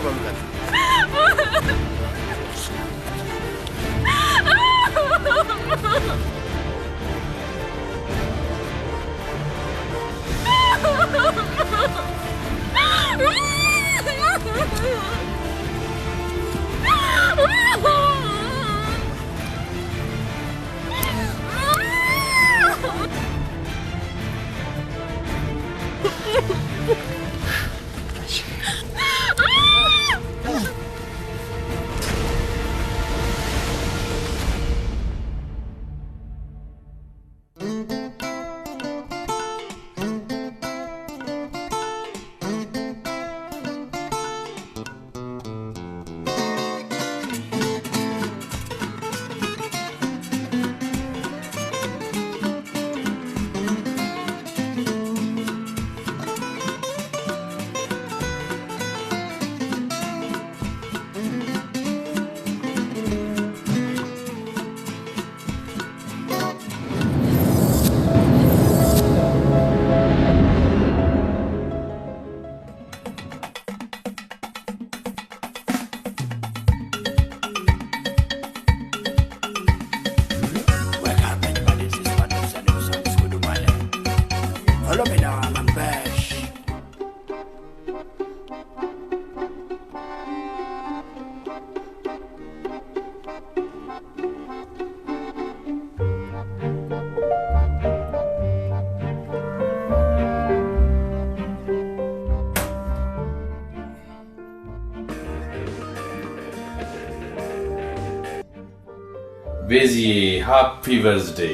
በሉለት ቤዚ ሃፒ በርዝዴይ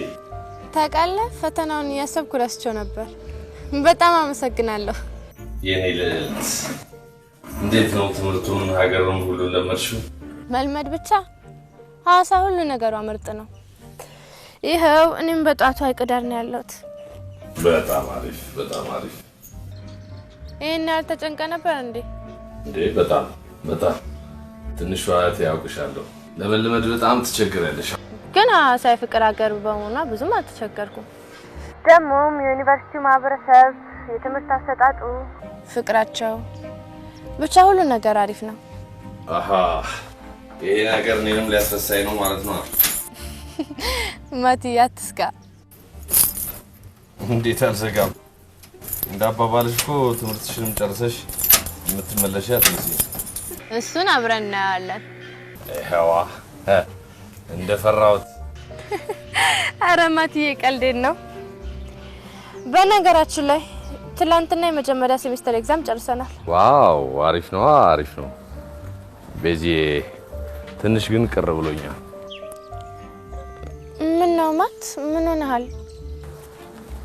ታውቃለህ ፈተናውን ያሰብኩ ረስቼው ነበር በጣም አመሰግናለሁ የኔ ልዕልት እንዴት ነው ትምህርቱን ሀገሩን ሁሉ ለመርሽው መልመድ ብቻ ሐዋሳ ሁሉ ነገሯ ምርጥ ነው ይሄው እኔም በጧቱ አይቀዳር ነው ያለሁት በጣም አሪፍ ይሄን ያልተጨንቀ ነበር እንዴ በጣም ትንሽ ዋት ያውቅሻለሁ ለመልመድ በጣም ትቸገራለሽ ግን ሐዋሳ ፍቅር ሀገር በመሆኗ ብዙም አልተቸገርኩም ደሞም ዩኒቨርሲቲው ማህበረሰብ የትምህርት አሰጣጡ ፍቅራቸው ብቻ ሁሉ ነገር አሪፍ ነው አሃ ይሄ ነገር እኔንም ሊያስረሳኝ ነው ማለት ነው ማቲ አትስጋ እንዴት አልዘጋም እንዳባባልሽ እኮ ትምህርትሽንም ጨርሰሽ የምትመለሺ አትመስይ እሱን አብረን እናያለን ይሄዋ እንደፈራሁት ኧረ ማቲዬ ቀልዴን ነው በነገራችን ላይ ትላንትና የመጀመሪያ ሴሚስተር ኤግዛም ጨርሰናል ዋው አሪፍ ነው ቤዚ ትንሽ ግን ቅር ብሎኛል ምን ነው ማት ምን ሆነሃል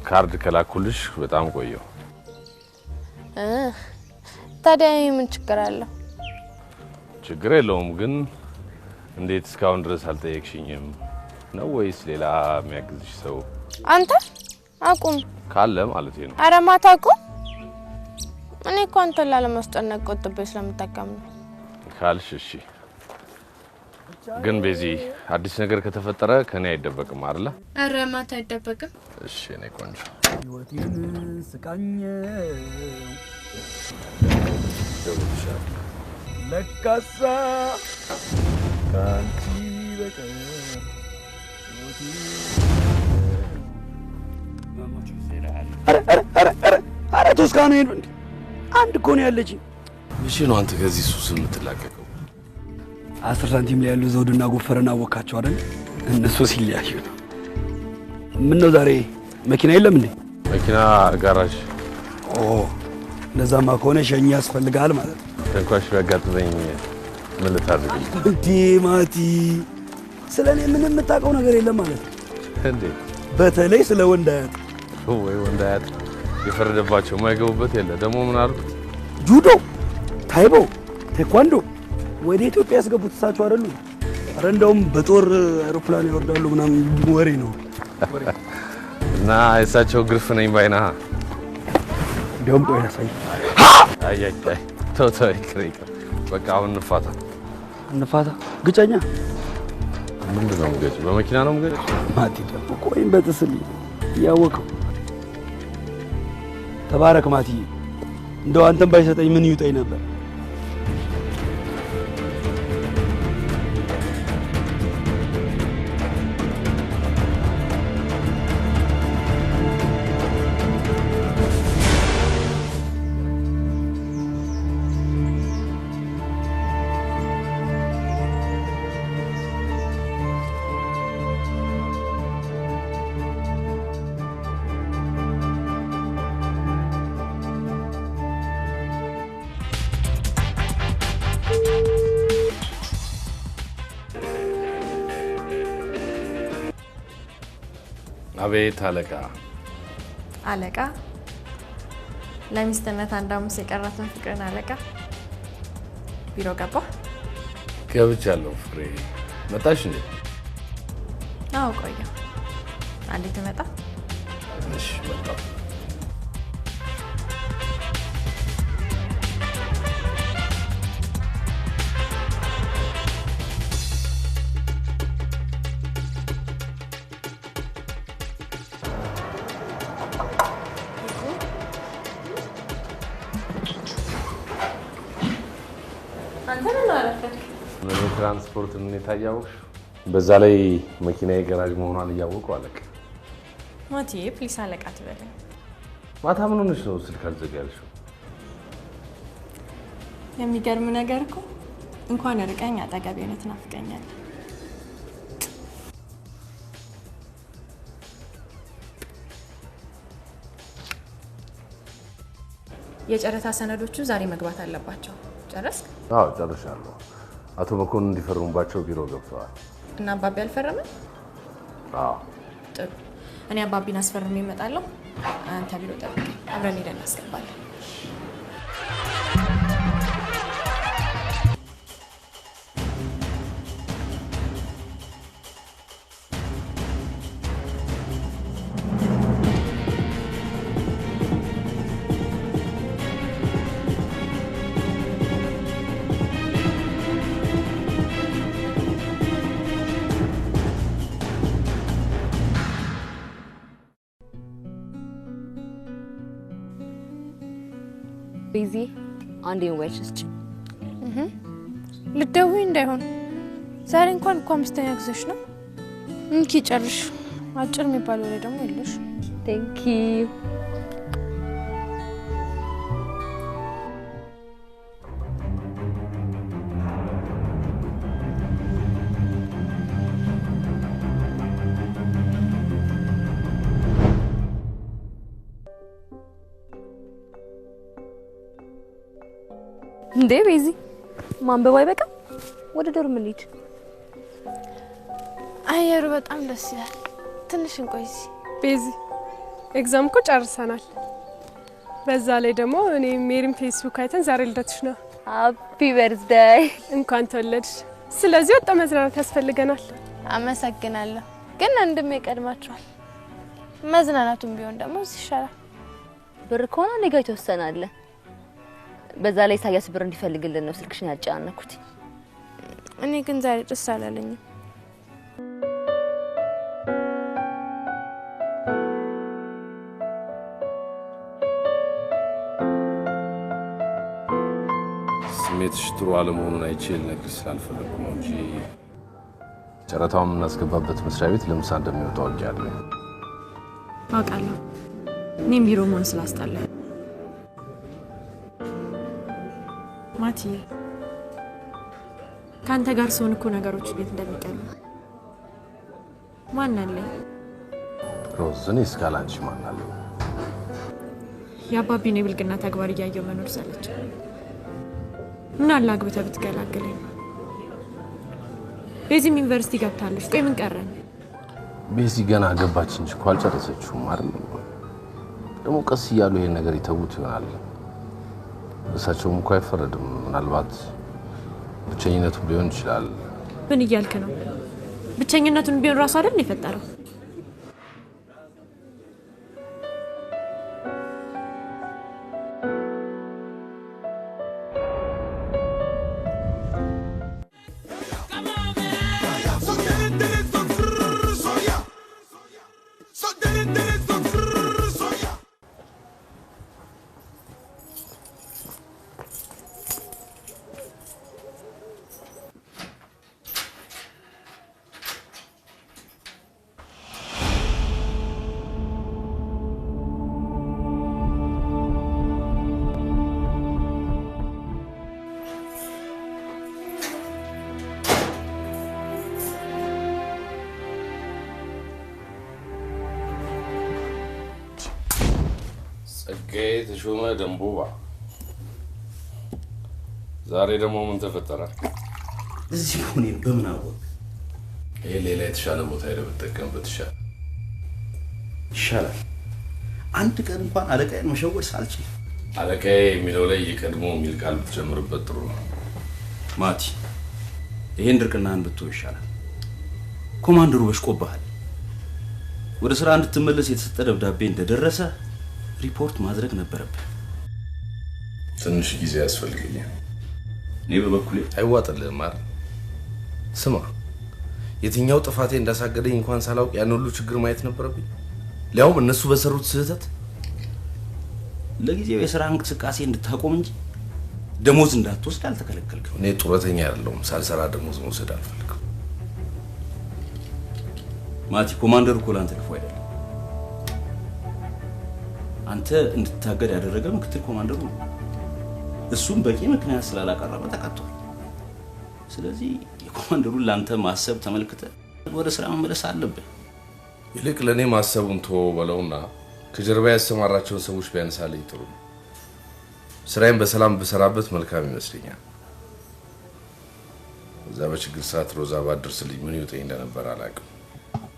ካርድ ከላኩልሽ በጣም ቆየው ታዲያ ምን ችግር አለው ችግር የለውም ግን እንዴት እስካሁን ድረስ አልጠየቅሽኝም ነው ወይስ ሌላ የሚያግዝሽ ሰው አንተ አቁም ካለ ማለት ነው ኧረ ማታ አቁም እኔ እኮ አንተን ላለማስጨነቅ ቆጥቤ ስለምጠቀም ነው ካልሽ እሺ ግን ቤዚ አዲስ ነገር ከተፈጠረ ከኔ አይደበቅም አይደል ኧረ ማታ አይደበቅም እሺ እኔ ቆንጆ ህይወቴን ስቃኘው ለካሳ ካንቺ በቀር ኧረ ቶስካኖ እንዴ አንድ እኮ ነው ያለችኝ እሺ ነው አንተ ከዚህ ሱስ የምትላቀቀው 10 ሳንቲም ላይ ያሉ ዘውድና ጎፈረና ወካቸው አይደል እነሱ ሲለያዩ ነው ምን ነው ዛሬ መኪና የለም እንዴ መኪና ጋራዥ ለዛማ ከሆነ ሸኝ ያስፈልጋል ማለት ነው ተንኳሽ ያጋጥመኝ ምን ልታደርግ እንዴ ማቲ ስለኔ ምንም የምታውቀው ነገር የለም ማለት ነው እንዴ በተለይ ስለ ወንዳያት ወይ ወንዳያት የፈረደባቸው ማይገቡበት የለ ደሞ ምን አልኩት ጁዶ ታይቦ ቴኳንዶ ወደ ኢትዮጵያ ያስገቡት እሳቸው አይደሉ አረ እንደውም በጦር አውሮፕላን ያወርዳሉ ምናምን ወሬ ነው እና እሳቸው ግርፍ ነኝ ባይና እንደውም ቆይ ያሳይ አይ ተውተው ይቅር በቃ አሁን እንፋታ ግጨኛ ምንድነው ገጭ በመኪና ነው ገጭ ማቲ ደግሞ ቆይም በጥስል ያወቀው ተባረክ ማቲ እንደው አንተም ባይሰጠኝ ምን ይውጠኝ ነበር አቤት አለቃ። አለቃ ለሚስትነት አንድ አምስት የቀራትን ፍቅርን አለቃ ቢሮ ገባ። ገብቻለሁ ፍሬ። መጣሽ እንዴ? አዎ ቆየሁ። አንዴ ትመጣ? እሺ መጣሁ። ትራንስፖርት ምን ታያውሽ? በዛ ላይ መኪናዬ ገራጅ መሆኗን እያወቁ አለቀ። ማቲዬ ፕሊስ አለቃ ትበለኝ። ማታ ምን ሆነሽ ነው ስልክ አልዘጋልሽው? የሚገርም ነገር እኮ እንኳን ርቀኝ አጠገቤ ነው ትናፍቀኛለህ። የጨረታ ሰነዶቹ ዛሬ መግባት አለባቸው። ጨረስክ? አዎ ጨርሻለሁ። አቶ መኮንን እንዲፈርሙባቸው ቢሮ ገብተዋል። እና አባቢ አልፈረመም? አዎ። ጥሩ። እኔ አባቢን አስፈርሜ እመጣለሁ። አንተ ቢሮ ጠብቀኝ። አብረን ሄደን እናስገባለን። ቢዚ አንዴ ወይስ ልደውይ እንዳይሆን ዛሬ እንኳን እኮ አምስተኛ ጊዜሽ ነው። እንኪ ጨርሽ። አጭር የሚባል ወሬ ደግሞ የለሽ። ቴንክ ዩ። እንዴ ቤዚ ማንበብ አይበቃም? ወደ ዶርም እንሂድ። አየሩ በጣም ደስ ይላል። ትንሽ እንቆይ። ቤዚ ኤግዛም እኮ ጨርሰናል። በዛ ላይ ደግሞ እኔ ሜሪም ፌስቡክ አይተን ዛሬ ልደትሽ ነው። ሃፒ በርዝዴይ። እንኳን ተወለድሽ። ስለዚህ ወጣ መዝናናት ያስፈልገናል። አመሰግናለሁ። ግን አንድም ይቀድማችኋል። መዝናናቱም ቢሆን ደግሞ ይሻላል። ብር ከሆነ እኔ ጋር ተወሰናለ። በዛ ላይ ሳያስ ብር እንዲፈልግልን ነው ስልክሽን ያጫነኩት። እኔ ግን ዛሬ ደስ አላለኝም። ስሜትሽ ጥሩ አለመሆኑን አይቼል ነገር ስላልፈለኩ ነው እንጂ ጨረታውን የምናስገባበት መስሪያ ቤት ለምሳ እንደሚወጣው አውቃለሁ። አውቃለሁ። እኔም ቢሮ መሆን ስላስጠላኝ ማቲ ካንተ ጋር ሰውን እኮ ነገሮች እንዴት እንደሚቀሉ ማን አለ? ሮዝኒ እስካላንቺ ማን አለ? የአባቢን የብልግና ተግባር እያየው መኖር ሰለች። ምን አለ አግብተህ ብትገላግለኝ። ቤዚም ዩኒቨርሲቲ ገብታለች። ቆይ ምን ቀረን? ቤዚ ገና ገባች እንጂ እኮ አልጨረሰችውም አይደል? ደግሞ ቀስ እያሉ ይሄን ነገር ይተውት ይሆናል። እሳቸውም እኮ አይፈረድም። ምናልባት ብቸኝነቱ ሊሆን ይችላል። ምን እያልክ ነው? ብቸኝነቱን ቢሆን ራሱ አይደል የፈጠረው? ጸጋዬ ተሾመ ደንቦባ። ዛሬ ደግሞ ምን ተፈጠረ? እዚህ ሆነን በምን አወቅ? ይሄ ሌላ የተሻለ ቦታ ሄደህ ብትጠቀምበት ይሻላል። ይሻላል። አንድ ቀን እንኳን አለቃዬን መሸወድ ሳልችል አለቃዬ የሚለው ላይ የቀድሞ የሚል ቃል ብትጨምርበት ጥሩ ነው። ማቲ ይሄን ድርቅናህን ብትተው ይሻላል። ኮማንደሩ በሽቆብሃል። ወደ ስራ እንድትመለስ የተሰጠ ደብዳቤ እንደደረሰ ሪፖርት ማድረግ ነበረብህ። ትንሽ ጊዜ ያስፈልገኛል። እኔ በበኩሌ አይዋጥልህም አይደል? ስማ፣ የትኛው ጥፋቴ እንዳሳገደኝ እንኳን ሳላውቅ ያን ሁሉ ችግር ማየት ነበረብኝ? ሊያውም እነሱ በሰሩት ስህተት። ለጊዜው የሥራ እንቅስቃሴ እንድታቆም እንጂ ደሞዝ እንዳትወስድ አልተከለከልክም። እኔ ጡረተኛ አይደለሁም። ሳልሰራ ደሞዝ መውሰድ አልፈልግም። ማቲ፣ ኮማንደሩ እኮ ለአንተ ክፉ አይደለም። አንተ እንድትታገድ ያደረገ ምክትል ኮማንደሩ ነው። እሱም በቂ ምክንያት ስላላቀረበ ተቀጥቷል። ስለዚህ የኮማንደሩን ለአንተ ማሰብ ተመልክተህ ወደ ስራ መመለስ አለብህ። ይልቅ ለእኔ ማሰቡን ተወው በለውና ከጀርባ ያሰማራቸውን ሰዎች ቢያነሳልኝ ጥሩ ነው። ስራዬን በሰላም ብሰራበት መልካም ይመስለኛል። እዛ በችግር ሰዓት ሮዛ ባደርስልኝ ምን ይውጠኝ እንደነበር አላውቅም።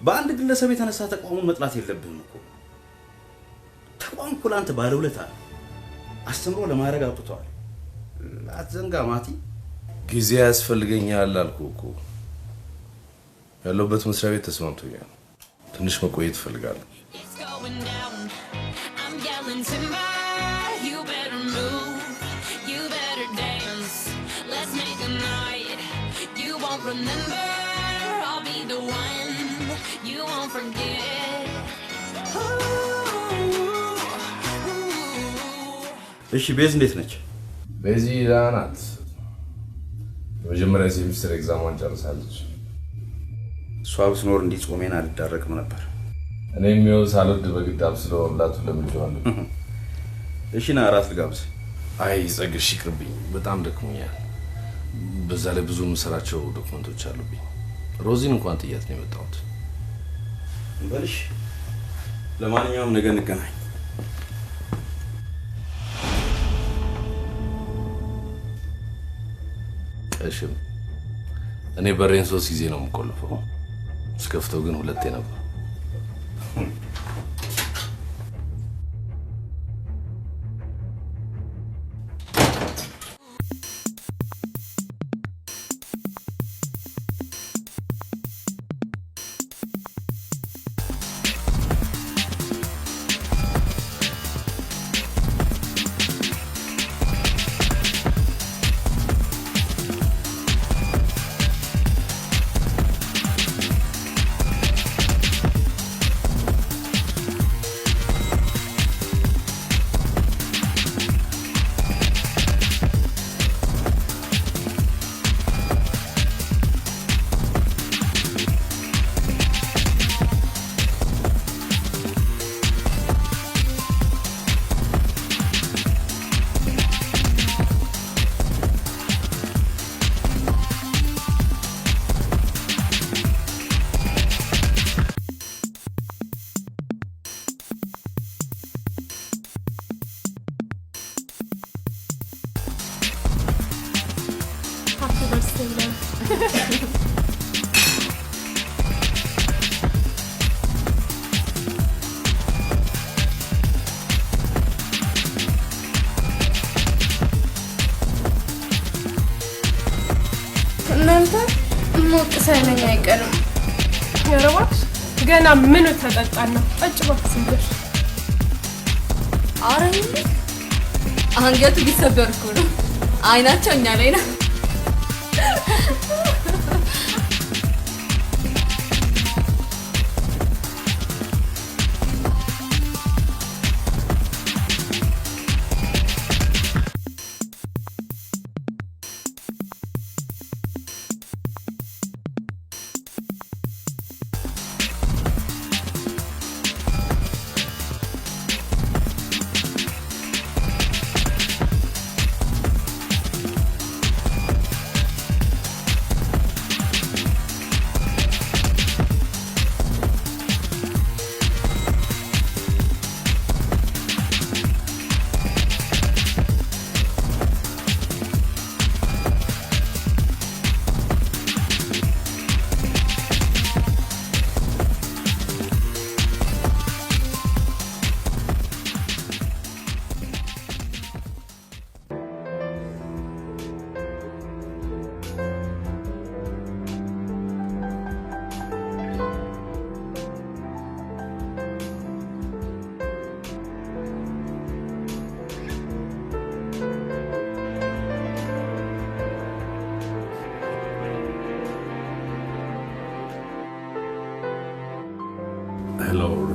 በአንድ ግለሰብ የተነሳ ተቋሙን መጥላት የለብህም እኮ። ተቋም እኮ ለአንተ ባለውለታ ነው። አስተምሮ ለማድረግ አውጥተዋል። አትዘንጋ ማቲ። ጊዜ ያስፈልገኛል አልኩህ እኮ። ያለሁበት መስሪያ ቤት ተስማምቶኛል። ትንሽ መቆየት እፈልጋለሁ። እሺ ቤዝ እንዴት ነች? ቤዚ ደህና ናት። የመጀመሪያ ሴሚስተር ኤግዛሟን ጨርሳለች። እሷ ብትኖር እንዲህ ጾሜን አልዳረቅም ነበር። እኔም ይኸው ሳልወድ በግድ አብስለው መብላቱ ለምጄዋለሁ። እሺ ና እራት ልጋብዝ። አይ ጸግሽ ይቅርብኝ፣ በጣም ደክሞኛል። በዛ ላይ ብዙ የምሰራቸው ዶክመንቶች አሉብኝ። ሮዚን እንኳን ጥያት ነው የመጣሁት። በልሽ፣ ለማንኛውም ነገ እንገናኝ። እሺ። እኔ በሬን 3 ጊዜ ነው የምቆልፈው። ስከፍተው ግን 2 ነበር። እናንተ ሞቅ ሳይለኝ አይቀርም። ያረዋክ ገና ምን ተጠጣና ጠጭ ባክስልሽ። አረኝ አንገቱ ቢሰበር እኮ ነው። አይናቸው እኛ ላይ ነው።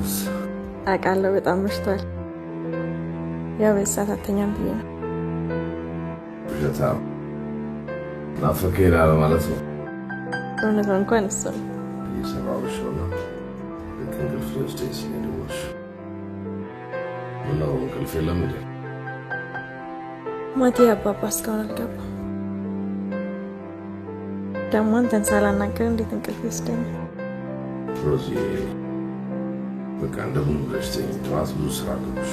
ቁርስ አውቃለሁ በጣም መሽቷል። ያው በሰዓታተኛም ብዬ ነው። ብቻ ናፈቀኝ ማለት ነው። እውነት እንኳን እሱ ነው እየሰራሁሽ ነው። እንቅልፍ ወስደሽ ሲሄድሽ ምነው እንቅልፍ የለም እንዴ? ማቴ አባባ እስካሁን አልገባም። ደግሞ አንተን ሳላናገር እንዴት እንቅልፍ ይወስደኛል? ሮዚ በቃ እንደምን ብለሽ ተኝ። ጠዋት ብዙ ስራ አለብሽ።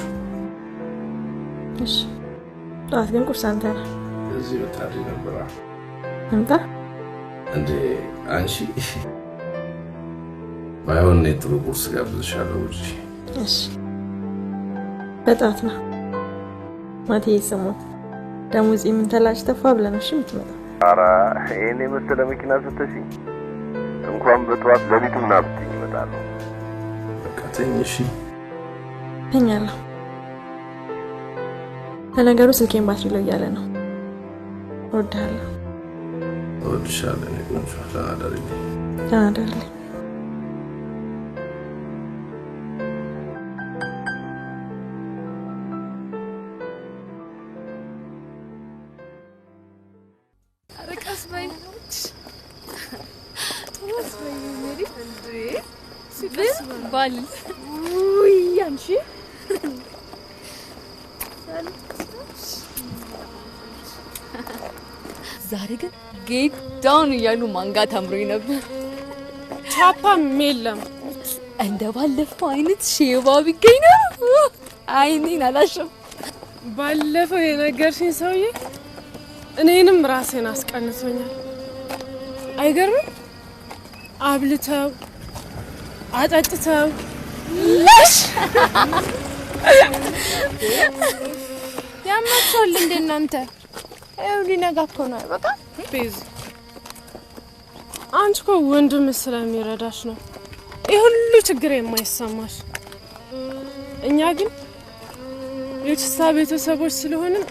እሺ ጠዋት ግን ቁርስ አንተ ነህ። እዚህ ወጣሪ ነበራ እንታ እንዴ አንቺ ባይሆን ጥሩ ቁርስ ጋብዝሻለሁ እንጂ። እሺ በጠዋት ነው ማቴ ይሰሙት። ደግሞ እዚህ ምን ተላጭ ተፋ ብለሽ የምትመጣው? ኧረ ይሄኔ መሰለ መኪና ስትሺ እንኳን በጠዋት ለሊቱም ናብትኝ ይመጣል። በቃ ተኝ። እሺ ተኛለሁ። ለነገሩ ስልኬን ባትሪ ላይ ያለ ነው። እወድሃለሁ። እወድሻለሁ። እኔ ቆንጆ ተናደርልኝ። ተናደርልኝ። ባል ውይ አንቺ ዛሬ ግን ጌት ዳውን እያሉ ማንጋት አምሮኝ ነበር። ቻፓም የለም እንደ ባለፈው አይነት ሼባ ቢገኝ ነው አይኔን አላሸም። ባለፈው የነገርሽኝ ሰውዬ እኔንም ራሴን አስቀንሶኛል። አይገርምም? አብልተው አጠጥተው ለሽ ያማቸዋል እንደ እናንተ ይኸው ሊነጋ እኮ ነው። በቃ ቤዝ አንቺ እኮ ወንድም ስለሚረዳሽ ነው ይህ ሁሉ ችግር የማይሰማሽ። እኛ ግን የክስታ ቤተሰቦች ስለሆንን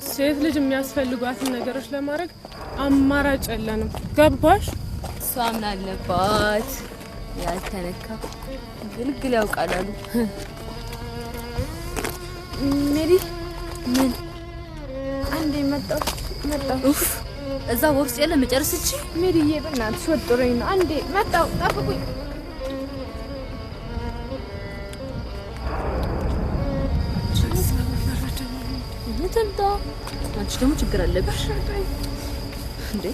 ሴት ልጅ የሚያስፈልጓትን ነገሮች ለማድረግ አማራጭ የለንም። ገባሽ? እሷ ምን አለባት ያልተነካ ግልግል ያውቃል አሉ። ሜሪ ምን አንዴ መጣሁ ኡፍ እዛ ወርስ ያለ መጨረስ እቺ ሜሪዬ በእናትሽ ወጥሮኝ ነው። አንዴ መጣሁ ጠብቁኝ። እንተንታ አንቺ ደግሞ ችግር አለብሽ እንዴ?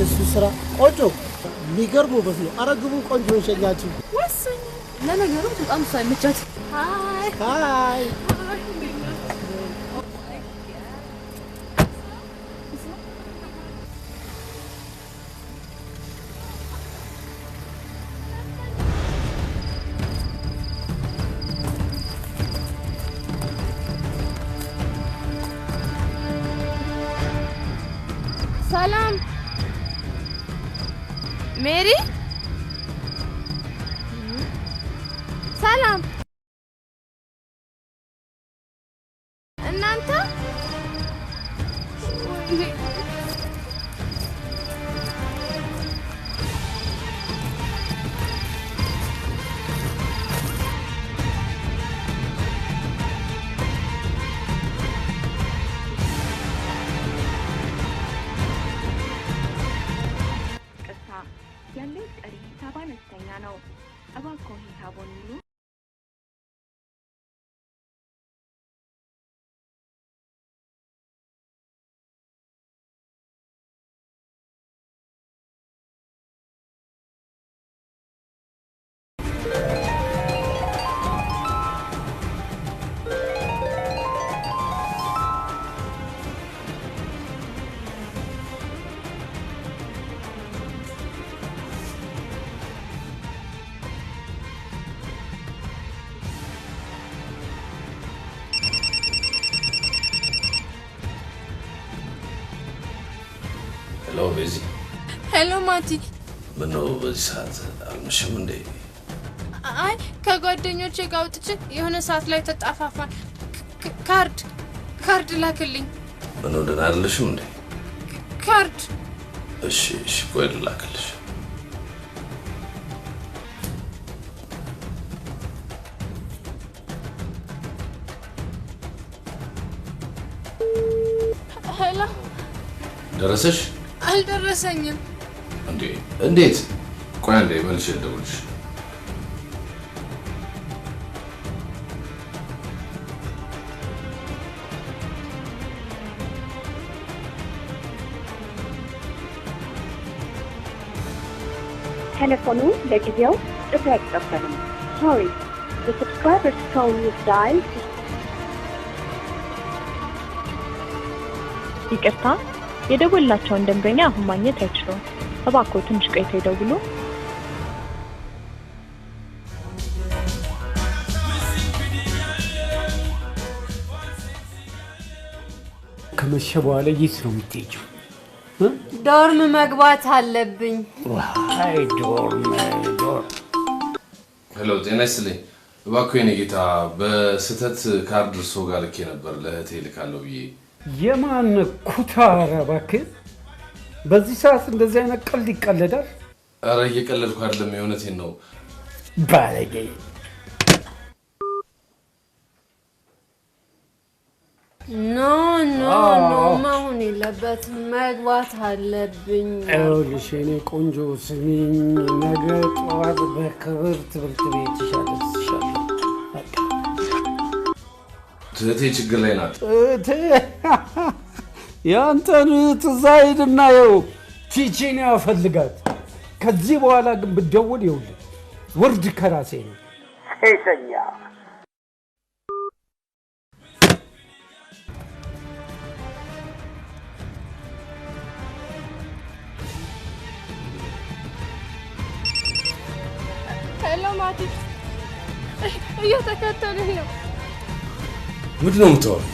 የሱ ስራ ቆንጆ የሚገርም ውበት ነው። አረግቡ ቆንጆ ይሸኛችሁ። ለነገሩ በጣም እሷ አይመቻት። ሃይ ሰላም ሜሪ፣ ሰላም እናንተ ያለው ቀሪ ሂሳብ አነስተኛ ነው። እባክዎ ሂሳቡን ይሉ። ሄሎ ቤዚ። ሄሎ ማቲ። ምነው በዚህ ሰዓት አልመሸም እንዴ? አይ ከጓደኞቼ ጋር ወጥቼ የሆነ ሰዓት ላይ ተጣፋፋን። ካርድ ላክልኝ። ምን ወደና አይደለሽም እንዴ? ካርድ እሺ ቆይ ልላክልሽ። ሄሎ ደረሰሽ? አልደረሰኝም። እንዴት? ቆይ አንዴ መልሼ ልደውልልሽ። ቴሌፎኑ ለጊዜው ጥሪ አይቀበልም። Sorry, the subscriber's phone was dialed. ይቅርታ፣ የደወላቸውን ደንበኛ አሁን ማግኘት አይችሉም። እባክዎ ትንሽ ቆይተው ይደውሉ። ከመሸ በኋላ የት ነው የምትሄጂው? ዶርም መግባት አለብኝ። አይ ዶርም። ሄሎ ጤና ይስጥልኝ። እባክዎ የኔ ጌታ በስህተት ካርድ እርሶ ጋር ልኬ ነበር ለእህቴ ልካለሁ ብዬ። የማን ኩታራ እባክህ! በዚህ ሰዓት እንደዚህ አይነት ቀልድ ይቀለዳል? ኧረ እየቀለድኩ አይደለም፣ የእውነቴን ነው። ባለጌ! ኖ መሆን የለበትም። መግባት አለብኝ። ይኸውልሽ የኔ ቆንጆ ስሚኝ፣ ነገ ጠዋት በክብር ትምህርት ቤት ይሻለስሻል። እህቴ ችግር ላይ ናት። ያንተን ትዛ ሂድና ይኸው ቲቺን ያፈልጋት። ከዚህ በኋላ ግን ብትደውል ይኸውልህ ውርድ ከራሴ ነው። ሴተኛ ሄሎ ማቲ፣ እየተከተሉኝ ነው። ምንድን ነው የምታወራው?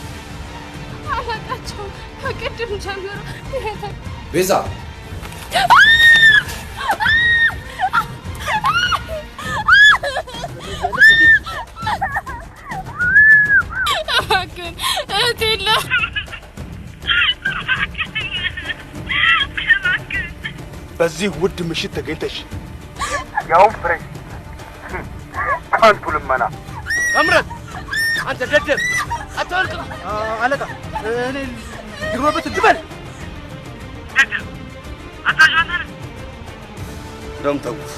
አላውቃቸውም። ከቅድም ጀምሮ ቤዛ ግን እህቴላ በዚህ ውድ ምሽት ተገኝተሽ ያውም ፍሬሽ ከንቱ ልመና እምረት አንተ ደደብ አታወልቅም። አለቃ እኔ ድሮበት ድበል እንደውም ተውት፣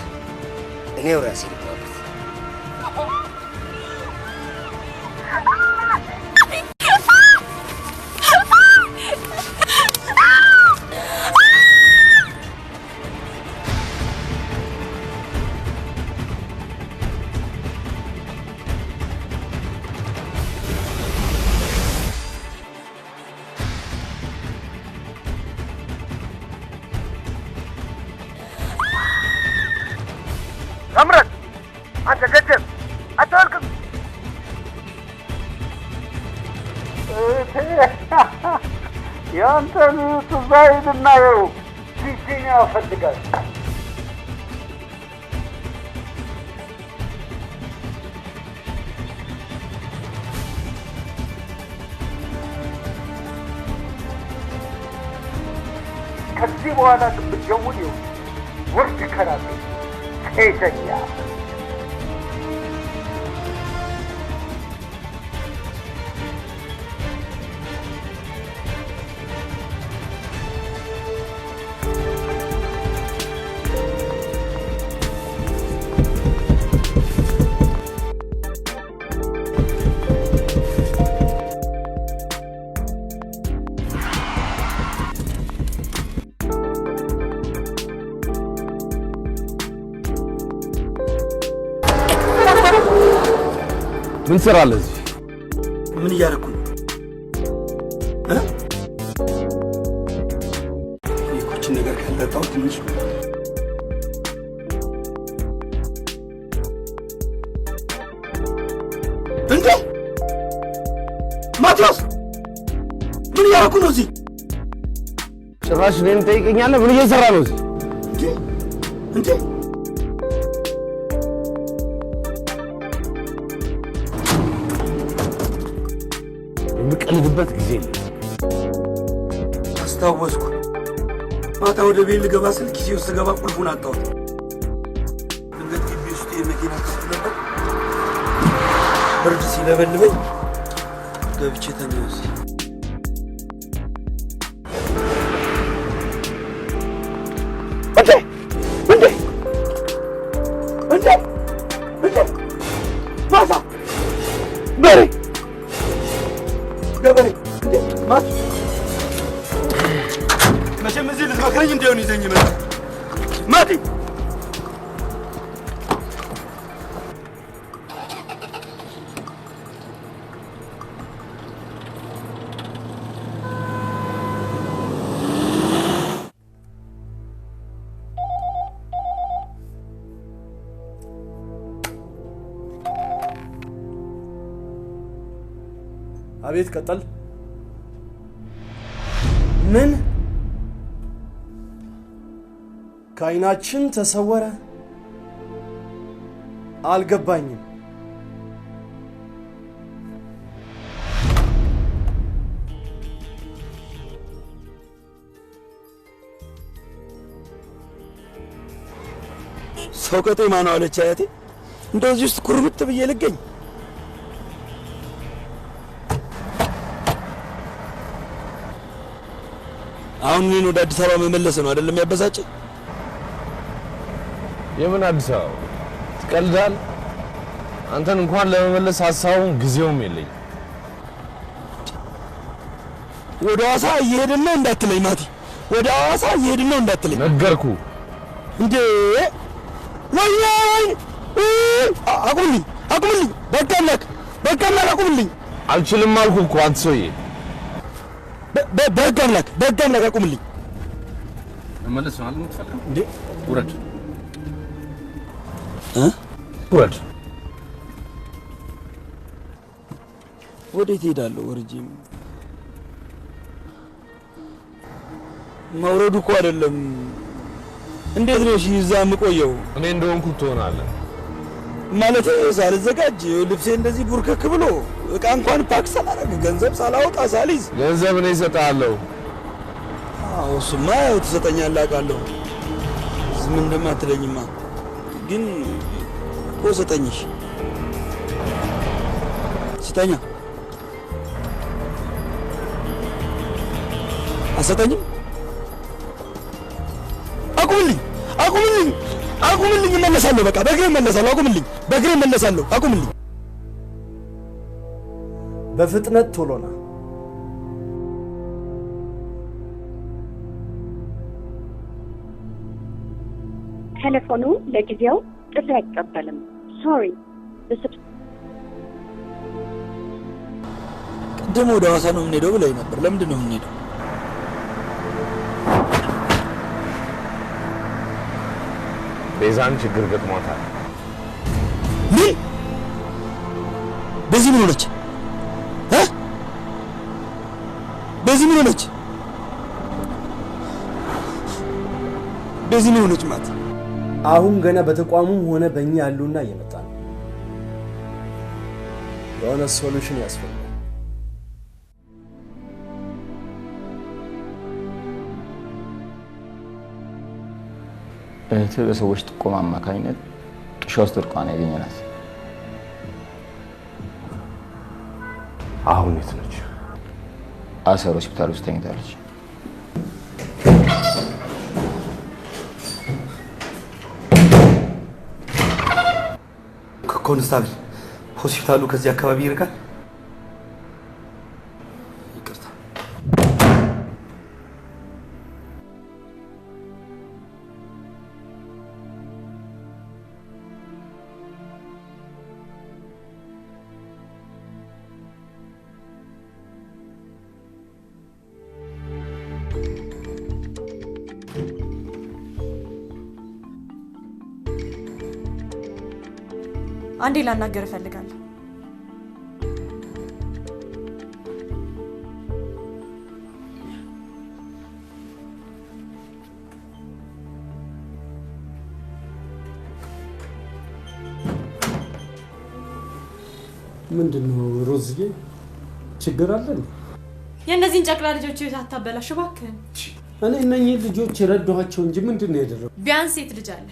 እኔው ራሴ ልባበት። እምረት አንተ ደደብ አታወልቅም። ያንተን ትዛ ሂድና ይኸው ቲቺን ያፈልጋል። ከዚህ በኋላ ግን ብትደውል ይኸውልህ ውርድ ከራሴ ሴተኛ ምን ትሰራለህ እዚህ? ምን እያደረኩ ነው? ይህችን ነገር ካልጠጣሁ ትንሽ እንዴ! ማቴዎስ ምን እያደረኩ ነው እዚህ? ጭራሽ እኔን ትጠይቀኛለህ? ምን እየሰራ ነው እዚህ? እንዴ የምቀልድበት ጊዜ የለም። አስታወስኩ። ማታ ወደ ቤት ልገባ ስል ኪሴ ውስጥ ስገባ ቁልፉን አጣሁት። ድንገት ግቢ ውስጥ የመኪና ክፍት ነበር። ብርድ ሲለበልበኝ ገብቼ ተኛሁ። ማሳ በሬ ገበሬ ማት መቼም እዚህ ልትመክረኝ እንዲሆን ይዘኝ ይመጣል። ማቲ አቤት ቀጠል። ምን ከዓይናችን ተሰወረ? አልገባኝም። ሰው ቀጤማ ነው አለች አያቴ። እንደዚህ ውስጥ ኩርምት ብዬ ልገኝ? አሁን እኔን ወደ አዲስ አበባ መመለስ ነው አይደለም ያበሳጭ? የምን አዲስ አበባ ትቀልዳል? አንተን እንኳን ለመመለስ ሐሳቡም ጊዜውም የለኝም። ወደ ሐዋሳ እየሄድን ነው እንዳትለኝ ማቲ፣ ወደ ሐዋሳ እየሄድን ነው እንዳትለኝ። ነገርኩ እንዴ! ወይኔ አቁምልኝ፣ አቁምልኝ! በቃ አምላክ አቁምልኝ! አልችልም አልኩህ እኮ አንተ ሰውዬ። በህግ አምላክ አቁምልኝ። መመለስ ነው አይደል የምትፈልገው? እንዴ ውረድ ውረድ። ወዴት ሄዳለሁ? ወርጄ መውረዱ እኮ አይደለም። እንዴት ነው እሺ እዛ የምቆየው? እኔ እንደሆንኩ ትሆናለህ ማለት ሳልዘጋጅ ልብሴ እንደዚህ ቡርከክ ብሎ እቃ እንኳን ፓክ ሳላደርግ ገንዘብ ሳላወጣ ሳልይዝ። ገንዘብ እኔ እሰጥሃለሁ። አዎ እሱማ ያው ትሰጠኛለህ አውቃለሁ። ዝም እንደማትለኝማ ግን እኮ ስጠኝሽ ስጠኛ። አሰጠኝም? አቁምልኝ! እመለሳለሁ። በቃ በእግሬ እመለሳለሁ። በእግሬ እመለሳለሁ። አቁምልኝ! በፍጥነት ቶሎና። ቴሌፎኑ ለጊዜው ጥሪ አይቀበልም። ሶሪ። ቅድም ወደ ሐዋሳ ነው የምንሄደው ብለኸኝ ነበር። ለምንድን ነው የምንሄደው? ቤዛን ችግር ገጥሟታል። ምን? በዚህ ምን ሆነች? በዚህ ምን ሆነች? በዚህ ምን ሆነች ማለት? አሁን ገና በተቋሙም ሆነ በእኛ ያሉና እየመጣ ነው። የሆነ ሶሉሽን ያስፈልጋል። እህትህ በሰዎች ጥቆማ አማካኝነት ጥሻ ውስጥ ወድቃ ያገኘናት። አሁን የት ነች? አሰር ሆስፒታል ውስጥ ተኝታለች። ኮንስታብል፣ ሆስፒታሉ ከዚህ አካባቢ ይርቃል? ይቅርታ። አንዴ ላናገር እፈልጋለሁ። ምንድነው ሮዝዬ? ችግር አለ? የእነዚህን ጨቅላ ልጆች ህይወት አታበላሽ እባክህ። እኔ እነኚህ ልጆች ረዳኋቸው እንጂ ምንድነው ያደረጉት? ቢያንስ ሴት ልጅ አለ።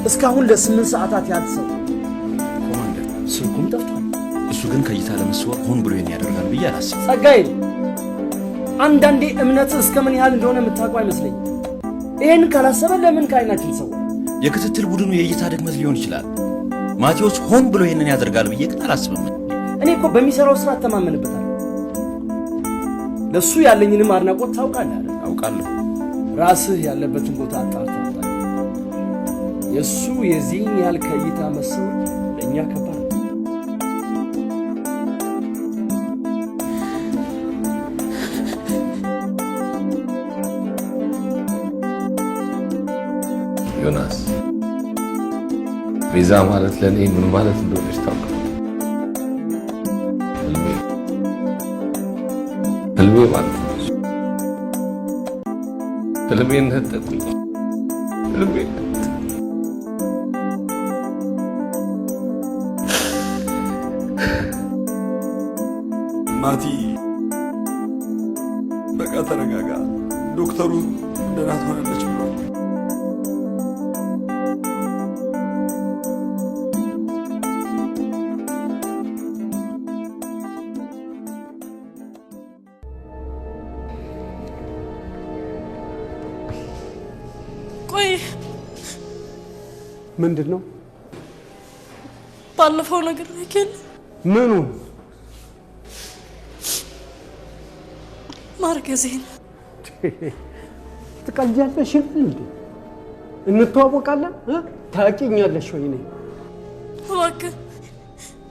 እስካሁን ለ8 ሰዓታት ያልሰው ኮማንደር ስልኩም ጠፍቷል። እሱ ግን ከይታ ለመስዋር ሆን ብሎ ያደርጋል ብዬ አላስብም። ጸጋዬ አንዳንዴ እምነት እስከምን ያህል እንደሆነ የምታውቀው አይመስለኝም። ይሄን ካላሰበ ለምን ካይናችን ሰው የክትትል ቡድኑ የእይታ ድክመት ሊሆን ይችላል። ማቴዎስ ሆን ብሎ ይሄንን ያደርጋል ብዬ ግን አላስብም። እኔ እኮ በሚሰራው ስራ ተማመንበታለሁ። ለሱ ያለኝንም አድናቆት ታውቃለህ አይደል? አውቃለሁ። ራስህ ያለበትን ቦታ አጣርተህ የሱ የዚህን ያህል ከእይታ መሰወር ለእኛ ከባድ ነው። ዮናስ ቤዛ ማለት ለእኔ ምን ማለት እንደሆነች ታውቃለህ? ህልሜ ማለት ነው። ህልሜን ነጠቁኝ። ህልሜን ማቲ በቃ ተረጋጋ። ዶክተሩ ደህና ትሆናለች ብሎ ቆይ ምንድን ነው ባለፈው ነገር ለከን ምኑ ማርገዜን ትቀልጃለሽ እንዴ? እንተዋወቃለን? ታውቂኛለሽ ወይ? እኔ እባክህ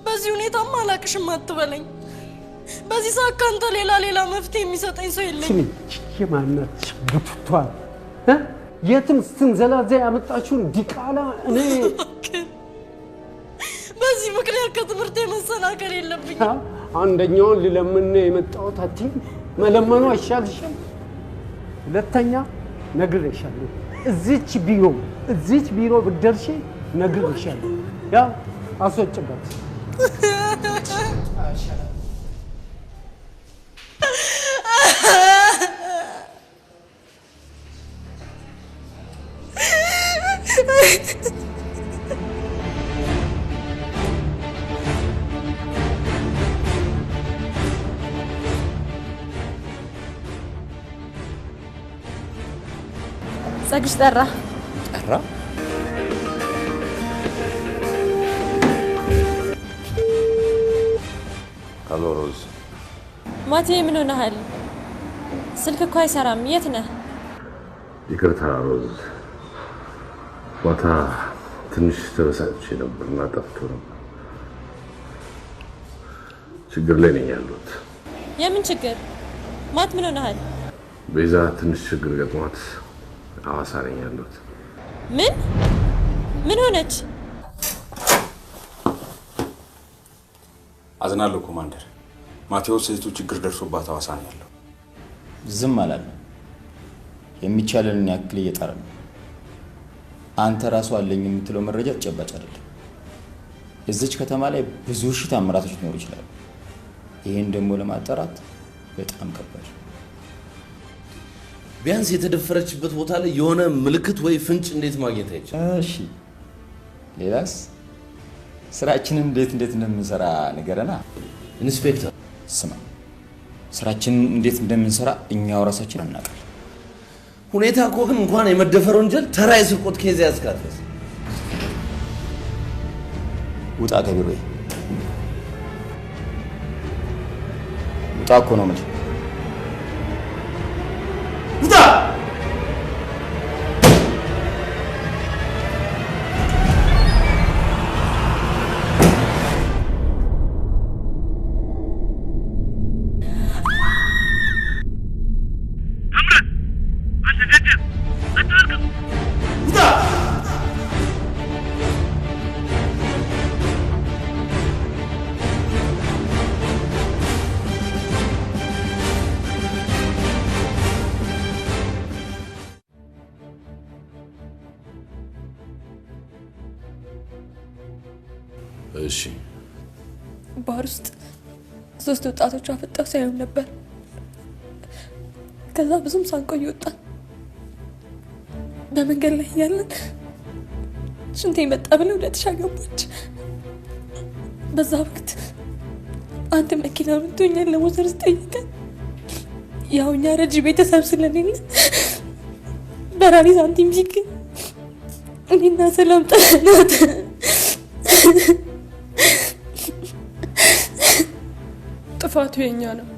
በዚህ ሁኔታማ አላቅሽም አትበለኝ። በዚህ ሰዓት ካንተ ሌላ መፍትሄ የሚሰጠኝ ሰው የለኝም። የማናትሽ ብትቷል የትም ስትንዘላዘ ያመጣችውን ዲቃላ እኔ በዚህ ምክንያት ከትምህርት መሰናከል የለብኝ። አንደኛውን ልለምን የመጣሁት አትይ መለመኑ አይሻልሽም? ሁለተኛ ነግሬሻለሁ። እዚች ቢሮ ብትደርሺ ነግሬሻለሁ። ያው አስወጭበት። ጸግሽ ጠራ አሎ ሮዝ። ማቴ ምን ሆነሃል? ስልክ እኮ አይሰራም። የት ነህ? ይቅርታ ሮዝ፣ ማታ ትንሽ ተበሳጭቼ ነበርና ጠፍቶ ነበር። ችግር ላይ ነኝ ያለሁት። የምን ችግር? ማት ምን ሆነሃል? ቤዛ ትንሽ ችግር ገጥሟት ሐዋሳ ነኝ ያለሁት። ምን ሆነች? አዝናለሁ ኮማንደር። ማቴዎስ እህቱ ችግር ደርሶባት ሐዋሳ ነው ያለው። ዝም አላለም። የሚቻለንን ያክል እየጣረ ነው። አንተ ራሱ አለኝ የምትለው መረጃ ተጨባጭ አይደለም። እዚች ከተማ ላይ ብዙ ሺህ ታምራቶች ሊኖሩ ይችላሉ። ይሄን ደግሞ ለማጣራት በጣም ከባድ። ቢያንስ የተደፈረችበት ቦታ ላይ የሆነ ምልክት ወይ ፍንጭ እንዴት ማግኘት አይቻልም? እሺ ሌላስ? ስራችንን እንዴት እንደምንሰራ ንገረና። ኢንስፔክተር ስማ፣ ስራችንን እንዴት እንደምንሰራ እኛው ራሳችን አናውቅም። ሁኔታ እኮ ግን እንኳን የመደፈር ወንጀል ተራ የስርቆት ኬዝ ያስካተስ። ውጣ ከቢሮዬ ውጣ እኮ ነው የምልህ። ውጣ! እሺ ባህር ውስጥ 3 ወጣቶች አፈጣው ሳይሆን ነበር። ከዛ ብዙም ሳንቆይ ወጣን። በመንገድ ላይ ያለን ሽንቴ መጣ ብለው ለጥሻ ገባች። በዛ ወቅት አንድ መኪና መጥቶኛል ለሞተር ስጠይቀን ያው እኛ ረጅ ቤተሰብ ስለሌለ በራሪ ሳንቲም ሲገኝ እኔና ሰላም ጠናት። ጥፋቱ የኛ ነው።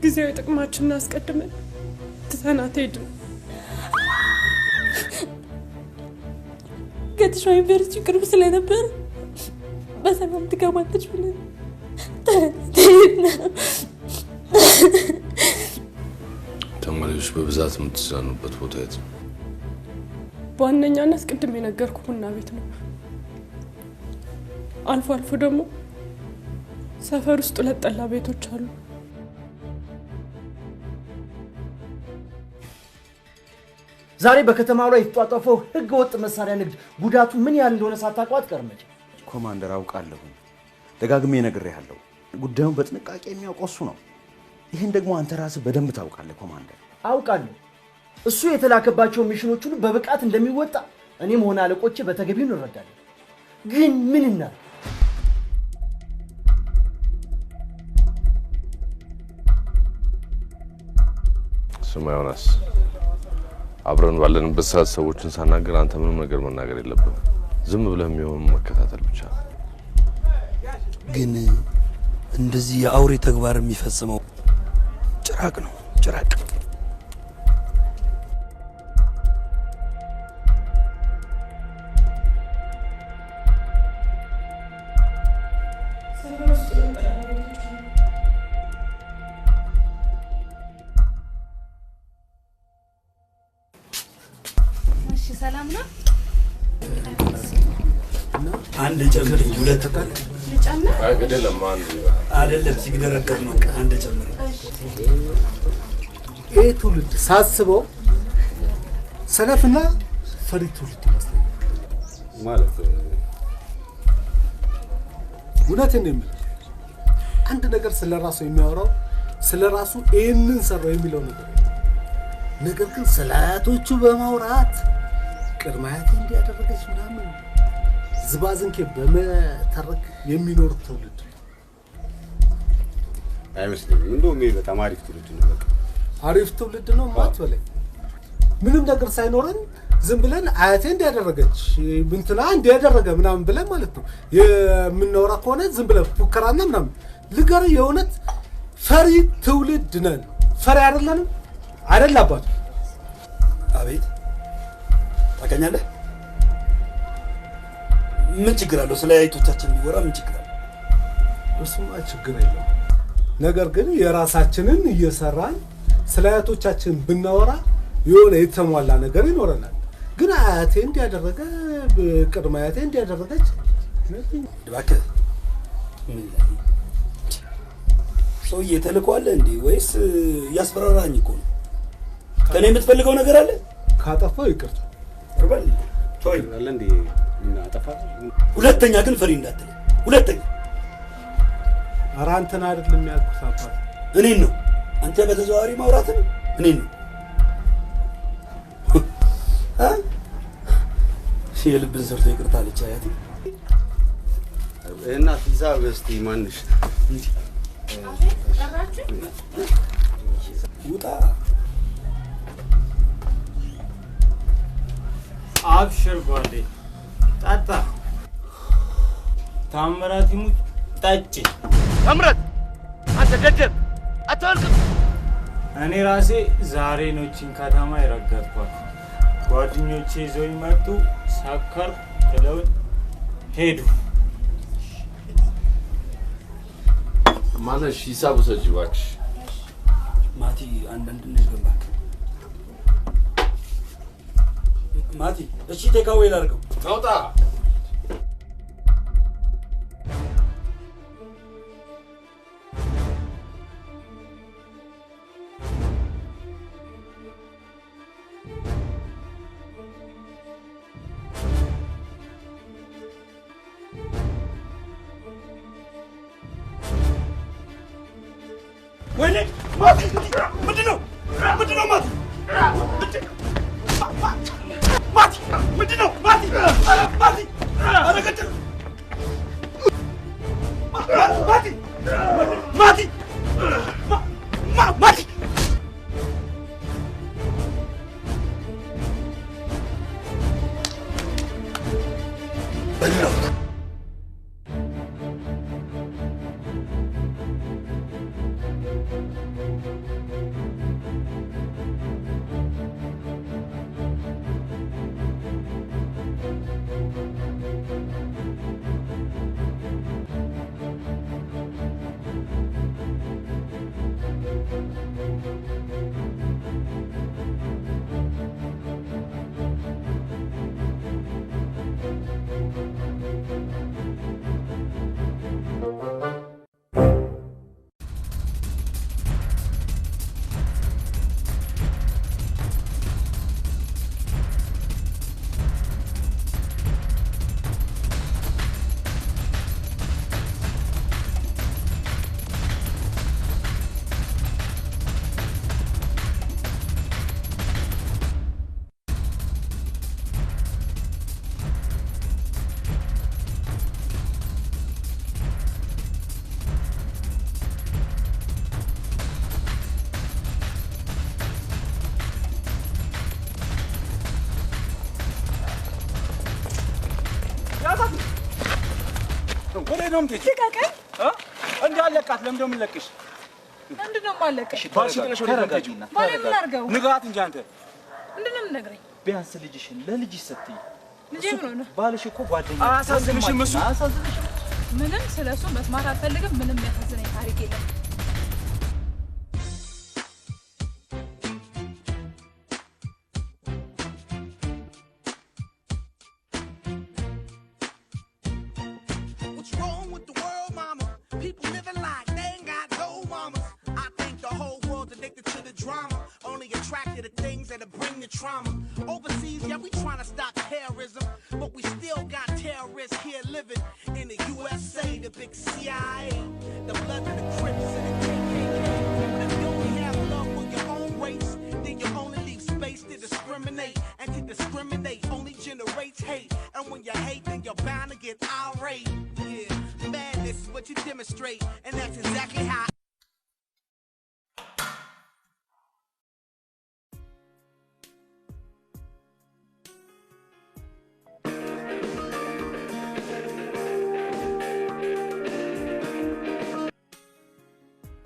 ጊዜያዊ ጥቅማችንን አስቀድመን ትተናት ሄድን። ከትሿ ዩኒቨርሲቲ ቅርብ ስለነበር በሰላም ትገባለች ብለን ተማሪዎች በብዛት የምትዝናኑበት ቦታ የት ነው? በዋነኛነት ቅድም የነገርኩህ ቡና ቤት ነው። አልፎ አልፎ ደግሞ ሰፈር ውስጥ 2 ጠላ ቤቶች አሉ። ዛሬ በከተማው ላይ የተጧጧፈው ህገ ወጥ መሳሪያ ንግድ ጉዳቱ ምን ያህል እንደሆነ ሳታውቀው አትቀርም። ኮማንደር አውቃለሁ፣ ደጋግሜ ነግሬሃለሁ። ጉዳዩን በጥንቃቄ የሚያውቀው እሱ ነው። ይህን ደግሞ አንተ ራስህ በደንብ ታውቃለህ ኮማንደር። አውቃለሁ። እሱ የተላከባቸው ሚሽኖች ሁሉ በብቃት እንደሚወጣ እኔም ሆነ አለቆቼ በተገቢው እንረዳለን። ግን ምን እናድርግ? ስማ ዮናስ፣ አብረን ባለንበት ሰዓት ሰዎችን ሳናገር አንተ ምንም ነገር መናገር የለብህም። ዝም ብለህ የሚሆን መከታተል ብቻ። ግን እንደዚህ የአውሬ ተግባር የሚፈጽመው ጭራቅ ነው፣ ጭራቅ። ሰላም ነው። አንድ ጨምር፣ 2 ተቃል ልጨምር። አይ ገደለም አንድ አይደለም ሲገደረገብ ነው። አንድ ጨምር። ይሄ ትውልድ ሳስበው ሰነፍና ፈሪ ትውልድ ይመስለኛል። ማለት እውነቴን ነው የምልህ። አንድ ነገር ስለራሱ የሚያወራው ስለራሱ ይሄንን ሰራው የሚለው ነገር ግን ስለ አያቶቹ በማውራት ቅድመ አያቴ እንዲያደረገች ምናምን ዝባዝንኬ በመተረክ የሚኖር ትውልድ አይመስለኝም። እንደውም ይሄ በጣም አሪፍ ትውልድ ነው። በቃ አሪፍ ትውልድ ነው ማለት በላይ ምንም ነገር ሳይኖረን ዝም ብለን አያቴ እንዲያደረገች እንትና እንዲያደረገ ምናምን ብለን ማለት ነው የምናወራ ከሆነ ዝም ብለን ፉከራና ምናምን ልገር የእውነት ፈሪ ትውልድ ነን። ፈሪ አይደለንም አይደል አባቱ? አቤት ታውቀኛለህ? ምን ችግር አለው? ስለ አያቶቻችን የሚወራ ምን ችግር አለው? እሱማ ችግር የለውም። ነገር ግን የራሳችንን እየሰራን ስለ አያቶቻችን ብናወራ የሆነ የተሟላ ነገር ይኖረናል። ግን አያቴ እንዲያደረገ ቅድመ አያቴ እንዲያደረገች እባክህ ምን ሰውዬ ተልኳለ እንዴ? ወይስ ያስፈራራኝ እኮ ነው? ከኔ የምትፈልገው ነገር አለ? ካጠፋው ይቅርታ እርበል ቶይ አለ እንዴ? ምን አጠፋ? ሁለተኛ ግን ፈሪ እንዳትል። ሁለተኛ ኧረ አንተን አይደለም ያልኩት አባት፣ እኔን ነው። አንተ በተዘዋዋሪ ማውራትን እኔን ነው። የልብን ሰርቶ ይቅርታ አለች አያቴ። እና ሂሳብ እስቲ ማንሽ ውጣ። አብሽር ጓዴ፣ ጠጣ። ታምራት ይሙት ጠጪ። ታምራት አንተ ደደብ አትወልቅም። እኔ ራሴ ዛሬ ነው እቺን ከተማ የረገጥኳት። ጓደኞቼ ይዘውኝ መጡ፣ ሰከር ብለውኝ ሄዱ። ማለሽ ሂሳብ ውሰጂ እባክሽ። ማቲ አንዳንድ ነገር እባክህ ማቲ። እሺ ቴካዌ ላድርገው። ናውጣ። ወይኔ ማቲ ምንድነው ማቲ ማቲ ምንድነው ማቲ ኧረ ገጭል ማቲ በላው ነው ምትጂ ልቀቀኝ እንዳለቃት ለምንድነው የምንለቅሽ? ምንድነው የማለቅሽ? ባልሽ ጥለሽ ወደ ተረጋጊና ባሌ ምን አድርገው? ንገራት እንጂ አንተ ምንድነው የምትነግረኝ? ቢያንስ ልጅሽን ለልጅሽ ስትይ ልጄ ምን ሆነ? ባልሽ እኮ ጓደኛ አያሳዝንሽም? እሱ አያሳዝንሽም? ምንም ስለሱ መስማት አልፈልግም። ምንም የሚያሳዝነኝ ታሪክ የለም።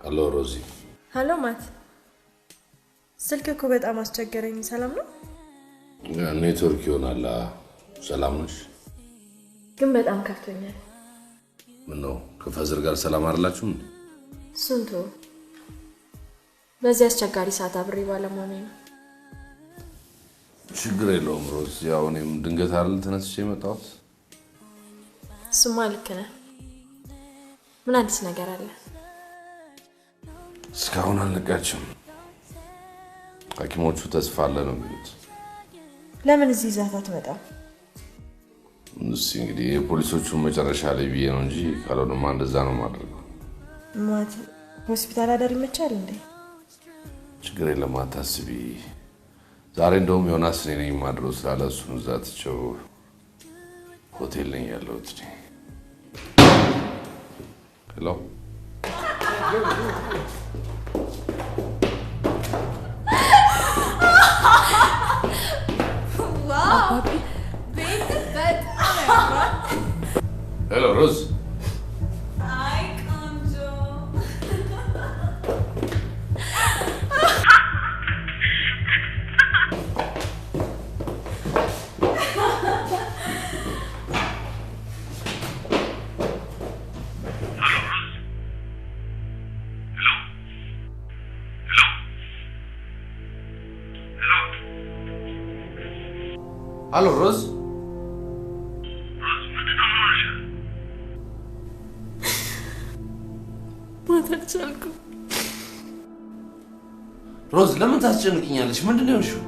ሄሎ ሮዚ። ሄሎ ማት። ስልክ እኮ በጣም አስቸገረኝ። ሰላም ነው? ኔትወርክ ይሆናል። ሰላም ነሽ? ግን በጣም ከፍቶኛል። ምን ነው ከፈዝር ጋር ሰላም አይደላችሁም? ስንቱ በዚህ አስቸጋሪ ሰዓት አብሬ ባለመሆኔ ነው። ችግር የለውም ሮዝ። ያው እኔም ድንገት አይደል ተነስቼ የመጣሁት። እሱማ ልክ ነህ። ምን አዲስ ነገር አለ? እስካሁን አልነቃችም። ሐኪሞቹ ተስፋ አለ ነው የሚሉት። ለምን እዚህ ይዛት አትመጣም? እስኪ እንግዲህ የፖሊሶቹን መጨረሻ ላይ ብዬ ነው እንጂ ካልሆነማ እንደዛ ነው የማደርገው። ማት ሆስፒታል አዳር ይመቻል እንዴ? ችግር የለም አታስቢ። ዛሬ እንደውም ዮናስ እኔ ነኝ የማድረው ስላለ እሱን እዛ ትቼው ሆቴል ነኝ ያለሁት። ሄሎ ሄሎ ሮዝ። አይ ቆንጆ። ሄሎ ሮዝ። ሮዝ ለምን ታስጨንቅኛለሽ? ምንድን ነው የሆንሽው?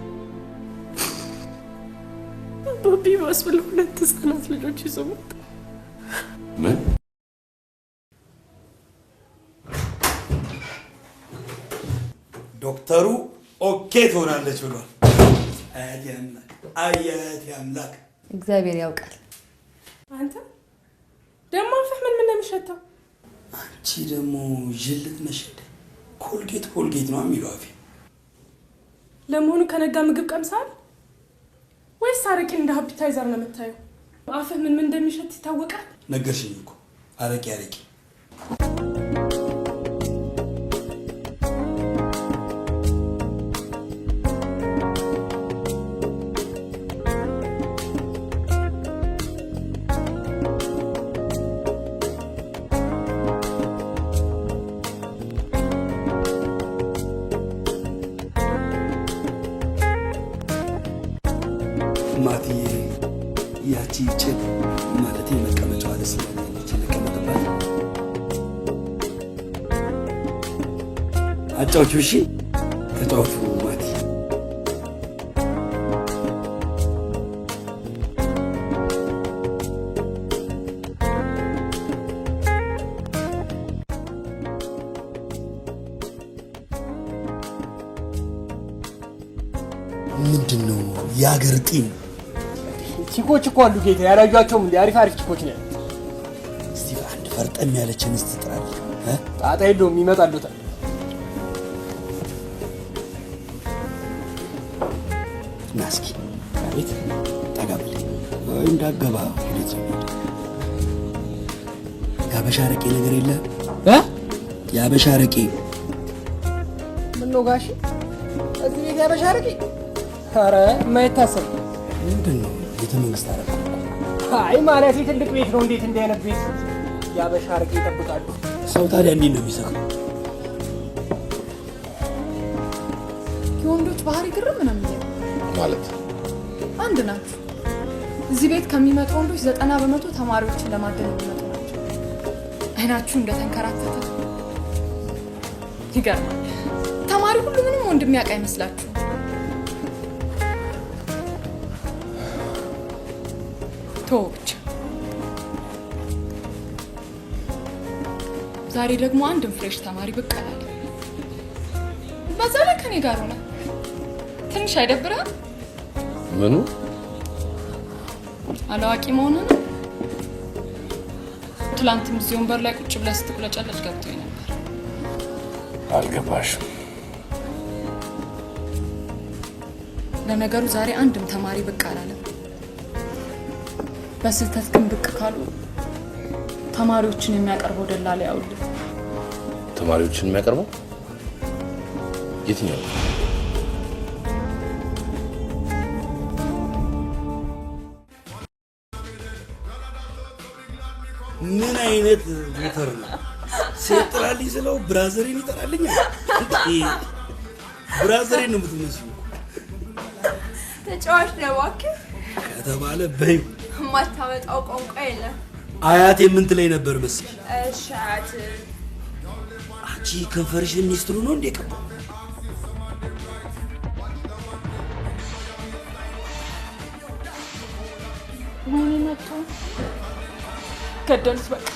ባቢ ባስብል 2 ህፃናት ልጆች ይዞ መጣ። ምን? ዶክተሩ ኦኬ ትሆናለች ብሏል። አያት ያምላክ እግዚአብሔር ያውቃል። አንተ ደግሞ አፍህ ምን ነው የሚሸተው? አንቺ ደግሞ ጅልት መሸደ ኮልጌት ነው የሚለው አፌ። ለመሆኑ ከነጋ ምግብ ቀምሳል ወይስ አረቄ እንደ አፒታይዘር ነው የምታየው? አፍህ ምን እንደሚሸት ይታወቃል? ነገርሽኝ እኮ አረቄ ማቲዬ ያቺ ጭድ ማለት መቀመጫዋ ደስ ይለኛለች። ልቀመጥባት አጫውቹ። እሺ ተጫውቱ ማቲ። ምንድን ነው የአገር ጢም? ቺኮች እኮ አሉ ጌታ፣ ያላዩአቸውም እንደ አሪፍ ቺኮች ነው። እስቲ አንድ ፈርጠም ያለችን እስቲ ጥራል። ጣጣ የለውም ይመጣሉታል። ናስኪ አቤት ጠጋብል ወይ እንዳገባ ሁለት ያበሻ አረቄ ነገር የለ ያበሻ አረቄ ምን ነው ጋሽ እዚህ ቤት ያበሻ አረቄ? ኧረ የማይታሰብ ምንድን ነው ቤተ መንግስት አረቄ? አይ ማለት ትልቅ ቤት ነው። እንዴት እንዲህ አይነት ቤት ያበሻ አረቄ ይጠብቃሉ? ሰው ታዲያ እንዴት ነው የሚሰራው? የወንዶች ባህሪ ግርም ነው የሚለው ማለት አንድ ናቸው። እዚህ ቤት ከሚመጡ ወንዶች 90% ተማሪዎችን ለማደን የሚመጡ ናቸው። አይናችሁ እንደተንከራተተ ይገርማል። ተማሪ ሁሉ ምንም ወንድ የሚያውቅ አይመስላችሁ። ቶች ዛሬ ደግሞ አንድም ፍሬሽ ተማሪ ብቅ አላለ። በዛ ላይ ከኔ ጋር ሆነ። ትንሽ አይደብርህም? ምኑ አላዋቂ መሆኑ ነው? ትላንትም እዚህ ወንበር ላይ ቁጭ ብለህ ስትቁለጨለጭ ገብቶኝ ነበር። አልገባሽም? ለነገሩ ዛሬ አንድም ተማሪ ብቅ አላለም። በስህተት ግን ብቅ ካሉ ተማሪዎችን የሚያቀርበው ደላላ ያውልህ። ተማሪዎችን የሚያቀርበው የትኛው? ምን አይነት ሞተር ነው? ሴት ጥራልኝ ስለው ብራዘሬን ይጠራልኛል። ብራዘሬን ነው የምትመስለው። ተጫዋች ነው እባክህ ከተባለ በይ የማታመጣው ቋንቋ የለም። አያቴ ምን ትለኝ ነበር መሰለኝ? እሺ አያት አንቺ ከንፈርሽ ሚኒስትሩ ነው እንዴ ቀባው? ምን መጣ? ገደሉት በቃ።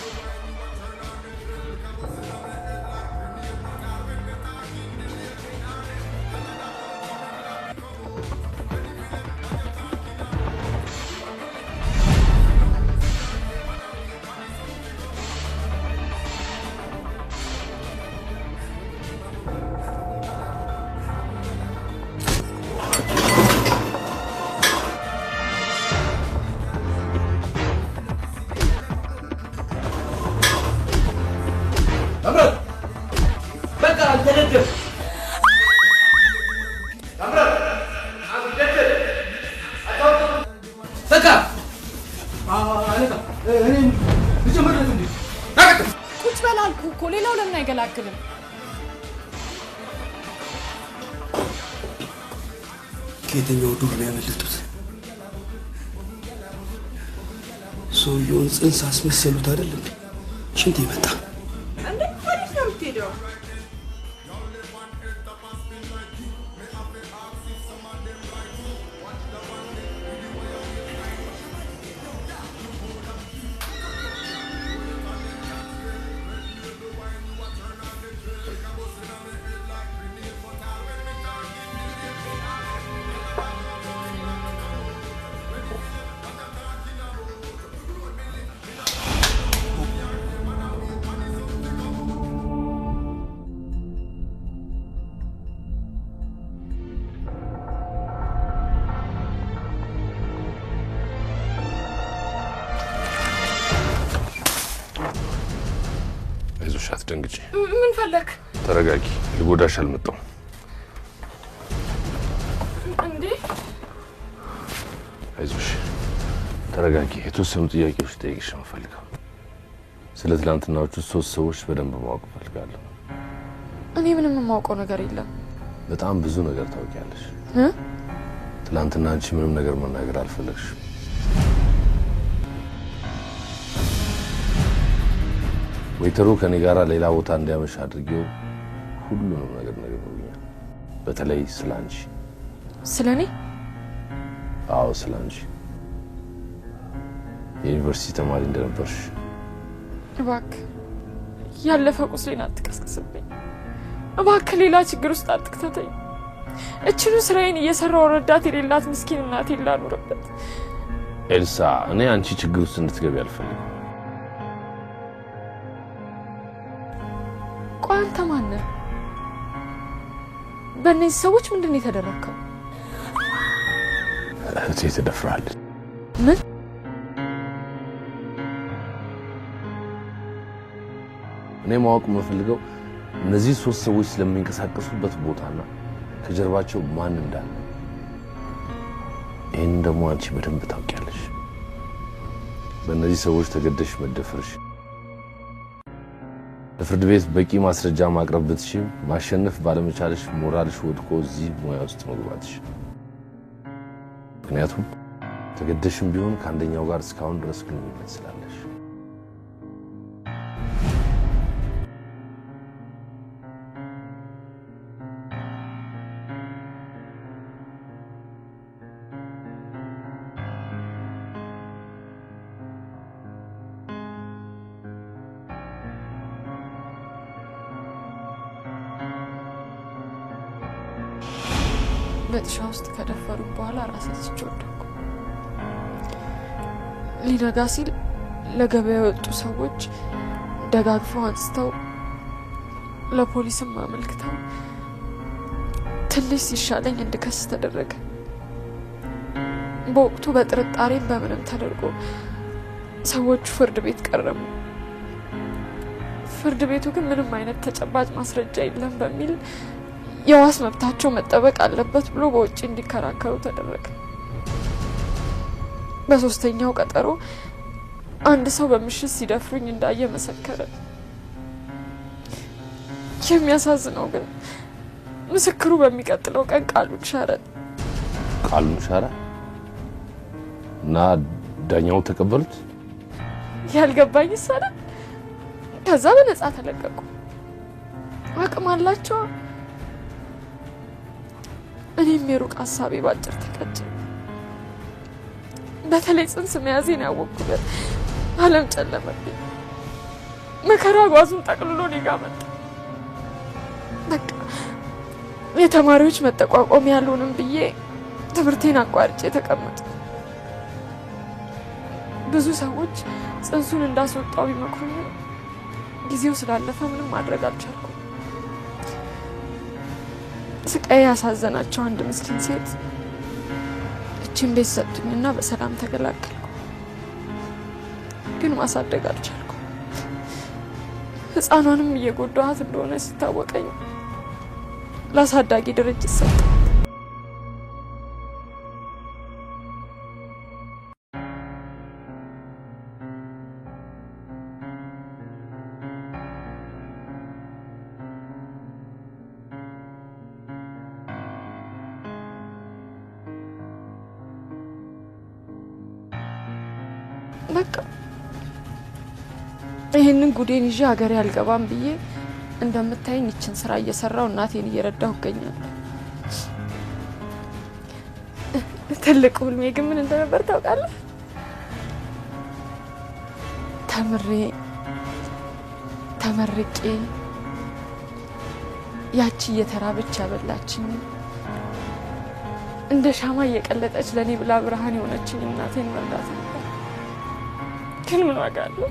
ቁጭ በል አልኩህ እኮ። ሌላው ለምን አይገላግልም? ከየትኛው ዱር ነው ያመለጡት? ሰውየውን ጽንስ አስመሰሉት አይደል እንዴ? ሽንት ይመጣ እንዴ? ወዴት ነው የምትሄደው? አትደንግጪ። ምን ፈለክ? ተረጋጊ። ልጎዳሽ አልመጣሁም። እንዴ አይዞሽ፣ ተረጋጊ። የተወሰኑ ጥያቄዎች ጠይቅሽ ነው ፈልገው። ስለ ትላንትናዎቹ 3 ሰዎች በደንብ ማወቅ ፈልጋለሁ። እኔ ምንም የማውቀው ነገር የለም። በጣም ብዙ ነገር ታውቂያለሽ። ትላንትና አንቺ ምንም ነገር መናገር አልፈለግሽም። ወይተሩ ከኔ ጋራ ሌላ ቦታ እንዲያመሽ አድርጌው ሁሉንም ነገር ነግሮኛል። በተለይ ስላንቺ። ስለኔ? አዎ ስላንቺ። የዩኒቨርሲቲ ተማሪ እንደነበርሽ። እባክህ ያለፈ ቁስሌን አትቀስቅስብኝ። እባክህ ሌላ ችግር ውስጥ አትክተተኝ። እችኑ ስራዬን እየሰራው ረዳት የሌላት ምስኪን እናቴን ላኑርበት። ኤልሳ፣ እኔ አንቺ ችግር ውስጥ እንድትገቢ አልፈልግም። ቆይ አንተ ማን ነህ? በእነዚህ ሰዎች ምንድን ነው የተደረከው? እህቴ ተደፍራለች። ምን? እኔ ማወቅ የምፈልገው እነዚህ 3 ሰዎች ስለሚንቀሳቀሱበት ቦታና ከጀርባቸው ማን እንዳለ። ይህን ደግሞ አንቺ በደንብ ታውቂያለሽ። በእነዚህ ሰዎች ተገደሽ መደፈርሽ፣ ለፍርድ ቤት በቂ ማስረጃ ማቅረብ ብትችይም ማሸነፍ ባለመቻልሽ ሞራልሽ ወድቆ እዚህ ሙያ ውስጥ መግባትሽ። ምክንያቱም ተገደሽም ቢሆን ከአንደኛው ጋር እስካሁን ድረስ ግንኙነት ስላለሽ። በጥሻ ውስጥ ከደፈሩ በኋላ ራሴን ስቼ ወደቅኩ። ሊነጋ ሲል ለገበያ የወጡ ሰዎች ደጋግፈው አንስተው ለፖሊስም አመልክተው ትንሽ ሲሻለኝ እንድከስ ተደረገ። በወቅቱ በጥርጣሬም በምንም ተደርጎ ሰዎቹ ፍርድ ቤት ቀረቡ። ፍርድ ቤቱ ግን ምንም አይነት ተጨባጭ ማስረጃ የለም በሚል የዋስ መብታቸው መጠበቅ አለበት ብሎ በውጪ እንዲከራከሩ ተደረገ። በሶስተኛው ቀጠሮ አንድ ሰው በምሽት ሲደፍሩኝ እንዳየ መሰከረ። የሚያሳዝነው ግን ምስክሩ በሚቀጥለው ቀን ቃሉን ሻረ። ቃሉን ሻረ እና ዳኛው ተቀበሉት? ያልገባኝ ሳለ ከዛ በነፃ ተለቀቁ። አቅም አላቸው። እኔም የሩቅ ሀሳቤ ባጭር ተቀጨ። በተለይ ጽንስ መያዜን ያወቅኩበት ዓለም ጨለመብኝ። መከራ ጓዙን ጠቅልሎ እኔ ጋ መጣ። በቃ የተማሪዎች መጠቋቋሚያ ያልሆንም ብዬ ትምህርቴን አቋርጬ ተቀመጥኩ። ብዙ ሰዎች ጽንሱን እንዳስወጣው ቢመክሩኝም ጊዜው ስላለፈ ምንም ማድረግ አልቻልኩም። ስቃይ ያሳዘናቸው አንድ ምስኪን ሴት እቺን ቤት ሰጡኝና በሰላም ተገላገልኩ። ግን ማሳደግ አልቻልኩም። ህፃኗንም እየጎዳኋት እንደሆነ ሲታወቀኝ ለአሳዳጊ ድርጅት ሰጠ። በቃ ይሄንን ጉዴን ይዤ ሀገሬ አልገባም ብዬ እንደምታየኝ እችን ስራ እየሰራው እናቴን እየረዳሁ እገኛለሁ። ትልቁ ህልሜ ግን ምን እንደነበር ታውቃለህ? ተመርቄ ያቺ እየተራበች ያበላችኝ እንደ ሻማ እየቀለጠች ለኔ ብላ ብርሃን የሆነችኝ እናቴን መርዳት ነበር። ግን ምን ዋጋ አለው?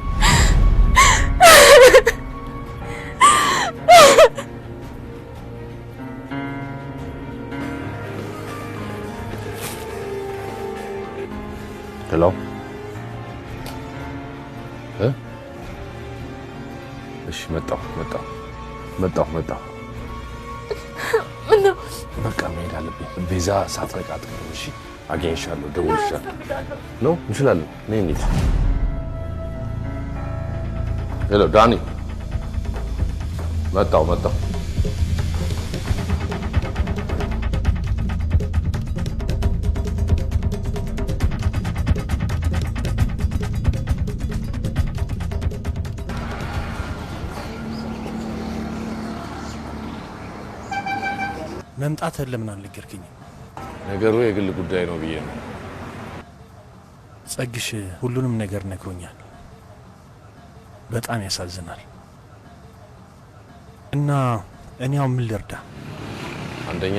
ሄሎ እሺ መጣሁ። ምነው በቃ መሄድ አለብኝ። ቤዛ ሳትነቃ አትቀርም። እሺ አገኝሻለሁ፣ ደውልሻለሁ። ነው እንችላለን። ነይ እንሂድ። ሄሎ ዳኒ፣ መጣሁ። መምጣትህን ለምን አልነገርከኝም? ነገሩ የግል ጉዳይ ነው ብዬ ነው። ጸግሽ ሁሉንም ነገር ነግሮኛል። በጣም ያሳዝናል። እና እኔ አሁን ምን ልርዳ? አንደኛ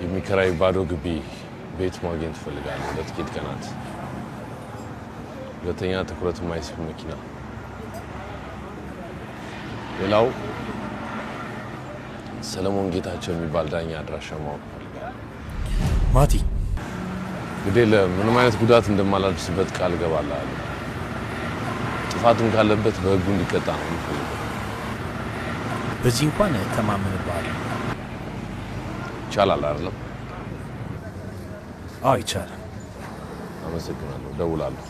የሚከራይ ባዶ ግቢ ቤት ማግኘት ትፈልጋለህ ለጥቂት ቀናት። ሁለተኛ ትኩረት የማይስብ መኪና። ሌላው ሰለሞን ጌታቸው የሚባል ዳኛ አድራሻ ማወቅ ፈልጋለሁ። ማቲ እንግዲህ ለምንም አይነት ጉዳት እንደማላደርስበት ቃል እገባለሁ። ጥፋቱን ካለበት በህጉ እንዲቀጣ ነው የምፈልገው። በዚህ እንኳን ተማመንብሃለሁ። ይቻላል አይደለም? አዎ ይቻላል። አመሰግናለሁ። እደውላለሁ።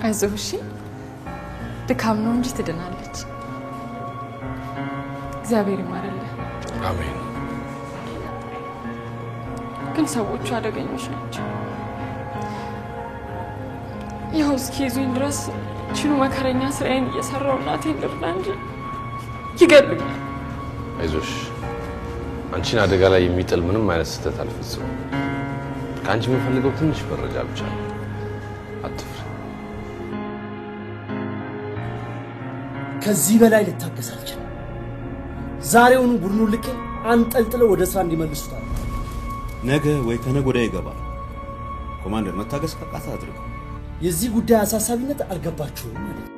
አይዞህ እሺ፣ ድካም ነው እንጂ ትድናለች። እግዚአብሔር ይማረልህ። አሜን። ግን ሰዎቹ አደገኞች ናቸው። ይኸው እስኪይዙኝ ድረስ ችኑ መከረኛ ስራዬን እየሰራው እናቴን ልርዳ እንጂ ይገሉኛል። አይዞሽ፣ አንቺን አደጋ ላይ የሚጥል ምንም አይነት ስህተት አልፈጽምም። ከአንቺ የምፈልገው ትንሽ መረጃ ብቻ ነው። አትፍሪ። ከዚህ በላይ ልታገስ አልችልም። ዛሬውኑ ቡድኑ ልኬ አንጠልጥለው ወደ ስራ እንዲመልሱታል። ነገ ወይ ከነገ ወዲያ ይገባል። ኮማንደር መታገስ ከቃታ አድርገው። የዚህ ጉዳይ አሳሳቢነት አልገባችሁም ማለት ነው።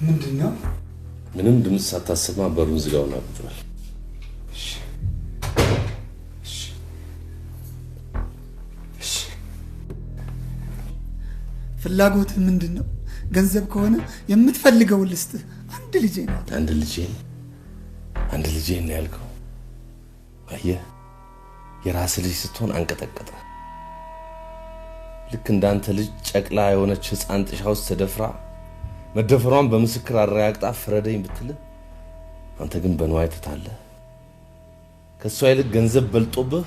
ምንድነው? ምንም ድምፅ ሳታሰማ በሩን ዝጋውና ቁጭ በል። ፍላጎትህ ምንድነው? ገንዘብ ከሆነ የምትፈልገው ልስጥህ። አንድ ልጄ ናት። አንድ ልጄ ነው ያልከው? አየህ፣ የራስ ልጅ ስትሆን አንቀጠቀጠ። ልክ እንዳንተ ልጅ ጨቅላ የሆነች ህፃን ጥሻ ውስጥ ተደፍራ መደፈሯን በምስክር አረጋግጣ ፍረደኝ ብትል አንተ ግን በንዋይ ትታለህ። ከሷ ይልቅ ገንዘብ በልጦብህ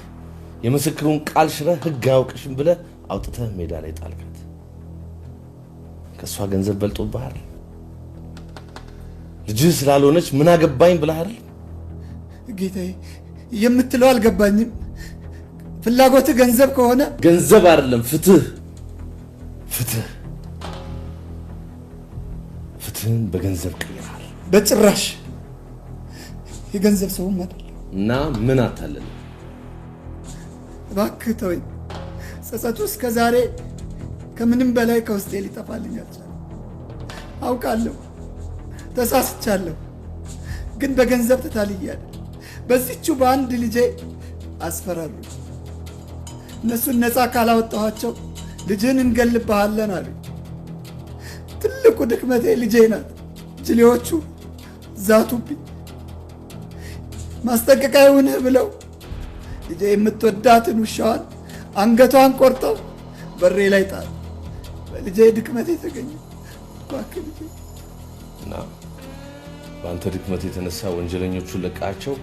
የምስክሩን ቃል ሽረህ ህግ አያውቅሽም ብለህ አውጥተህ ሜዳ ላይ ጣልካት። ከሷ ገንዘብ በልጦብሃል። ልጅህ ስላልሆነች ምን አገባኝ ብለሃል። ጌታዬ፣ የምትለው አልገባኝም። ፍላጎትህ ገንዘብ ከሆነ ገንዘብ አይደለም፣ ፍትህ። ፍትህን በገንዘብ ቀይራል። በጭራሽ የገንዘብ ሰውም አይደለም። እና ምን አታለለ? እባክህ ተወኝ። ጸጸቱ እስከ ዛሬ ከምንም በላይ ከውስጤ ሊጠፋልኝ አልቻለም። አውቃለሁ ተሳስቻለሁ፣ ግን በገንዘብ ተታልያለሁ። በዚቹ በአንድ ልጄ አስፈራሩ። እነሱን ነፃ ካላወጣኋቸው ልጅህን እንገልብሃለን አሉ። ትልቁ ድክመቴ ልጄ ናት። ጅሌዎቹ ዛቱብኝ። ማስጠንቀቂያ ይሁንህ ብለው ልጄ የምትወዳትን ውሻዋን አንገቷን ቆርጠው በሬ ላይ ጣሉ። በልጄ ድክመቴ ተገኘ። እባክህ ልጄ እና በአንተ ድክመት የተነሳ ወንጀለኞቹን ለቃቸው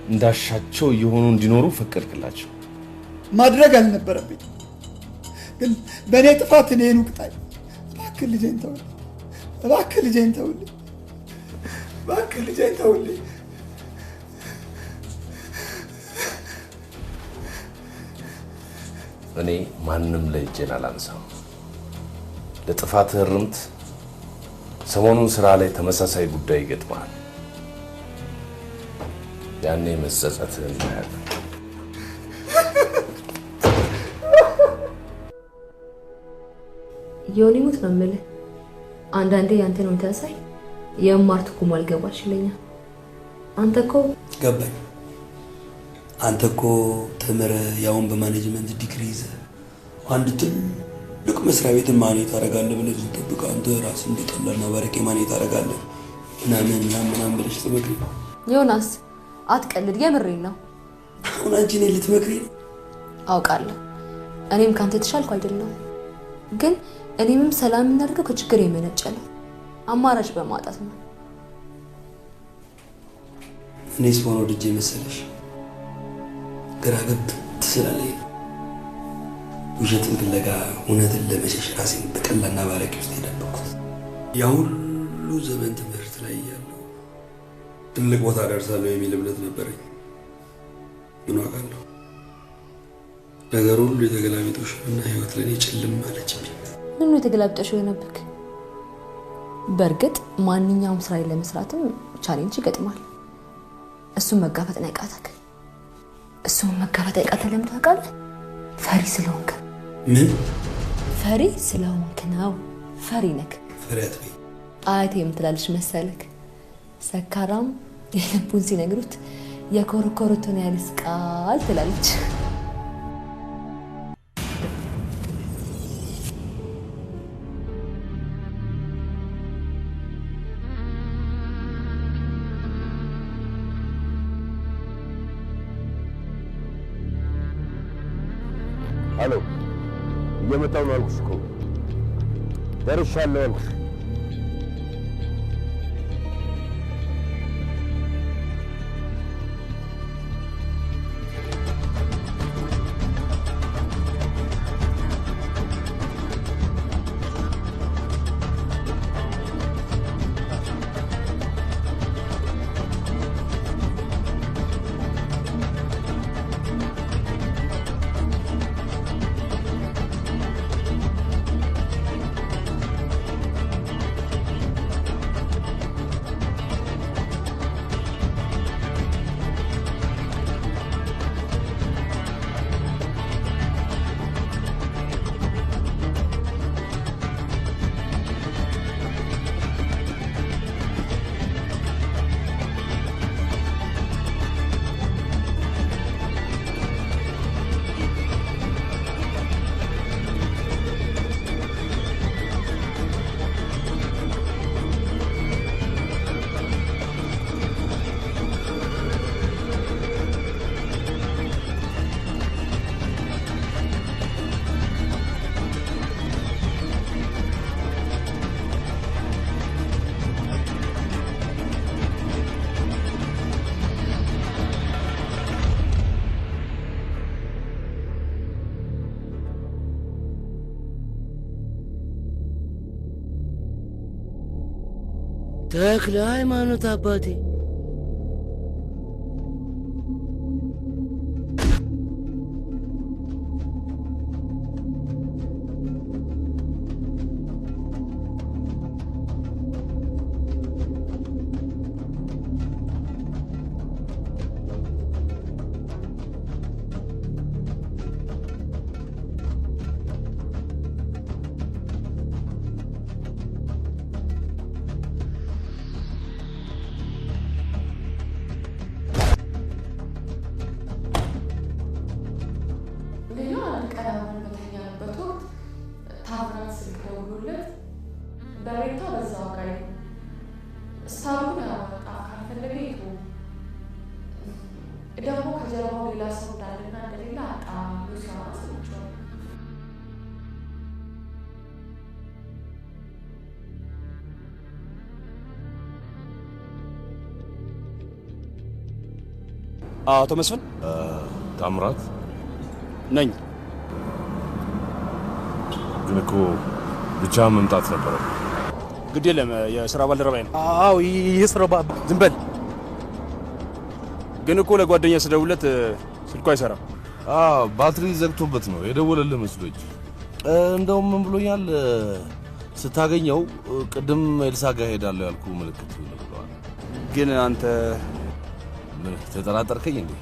እንዳሻቸው እየሆኑ እንዲኖሩ ፈቀድክላቸው። ማድረግ አልነበረብኝ፣ ግን በእኔ ጥፋት እኔን ውቅጣኝ። እባክህ ልጄን ተውልኝ፣ እባክህ ልጄን ተውልኝ፣ እባክህ ልጄን ተውልኝ። እኔ ማንም ላይ እጄን አላነሳም። ለጥፋትህ እርምት ሰሞኑን ስራ ላይ ተመሳሳይ ጉዳይ ይገጥማል። ያኔ መጸጸትህን እናያለን። ዮኒ ሙት ነው የምልህ። አንዳንዴ ያንተ ነው ተሳይ የማር ትርጉሙ አልገባሽ ይለኛል። አንተ እኮ ገባኝ። አንተ እኮ ተምረህ ያውን በማኔጅመንት ዲግሪ ይዘህ አንድ ትልቅ መስሪያ ቤትን ማኔጅ ታደርጋለህ ብለህ ስትጠብቅ አንተ ራስህ እንደጠላና ባረቄ ማኔጅ ታደርጋለህ ምናምን ብለሽ ትመክሪ። ዮናስ አትቀልድ፣ የምሬን ነው። አሁን አንቺ እኔን ልትመክሪ ነው? አውቃለሁ እኔም ካንተ የተሻልኩ አይደለም፣ ግን እኔም ሰላም እናድርገው ከችግር የመነጨ ነው። አማራጭ በማጣት ነው። እኔስ ሆኖ ልጄ መሰለሽ ግራ ገብቶት ስላለኝ ውሸትን ፍለጋ እውነትን ለመሸሽ ራሴን በቀላና ባረቄ ውስጥ የደበቅኩት። ያ ሁሉ ዘመን ትምህርት ላይ ያለው ትልቅ ቦታ ደርሳለሁ የሚል እምነት ነበረኝ። ምን ዋጋለሁ? ነገር ሁሉ የተገላቢጦሽ እና ህይወት ለኔ ጭልም አለችብኝ። ምን ነው የተገላቢጦሽ የሆነብክ? በእርግጥ ማንኛውም ስራ ለመስራትም ቻሌንጅ ይገጥማል። እሱን መጋፈጥ ነው ያቃተክ። እሱን መጋፈጥ ያቃተህ ለምን ታውቃለህ? ፈሪ ስለሆንክ። ምን ፈሪ ስለሆንክ ነው። ፈሪ ነክ። ፈሪ አትበይ። አያቴ የምትላለች መሰለክ? ሰካራም የልቡን ሲነግሩት የኮረኮሩትን ያልስቃል ትላለች። ሄሎ፣ እየመጣሁ ነው አልኩሽ እኮ ደርሻለሁ አልኩሽ። ተክለ ሃይማኖት አባቴ ስልክ ደውሎለት በሬታ በዛው ጋር ስታሩን ያወጣ ካልፈለገ ይቶ ደግሞ ከጀርባው ሌላ ሰው እንዳለና እንደሌላ አጣ ሲያወራ ሰምቼዋለሁ። አቶ መስፍን ታምራት ነኝ። ግን እኮ ብቻ መምጣት ነበረ። ግድ የለም የስራ ባልደረባዬ ነው። አዎ የስራ ዝም በል። ግን እኮ ለጓደኛ ስደውለት ስልኩ አይሰራም። ባትሪ ዘግቶበት ነው የደወለልህ መስሎኝ። እንደውም ምን ብሎኛል ስታገኘው ቅድም ኤልሳ ጋር ሄዳለሁ ያልኩ ምልክት ብለዋል። ግን አንተ ምን ተጠራጠርከኝ እንዴ?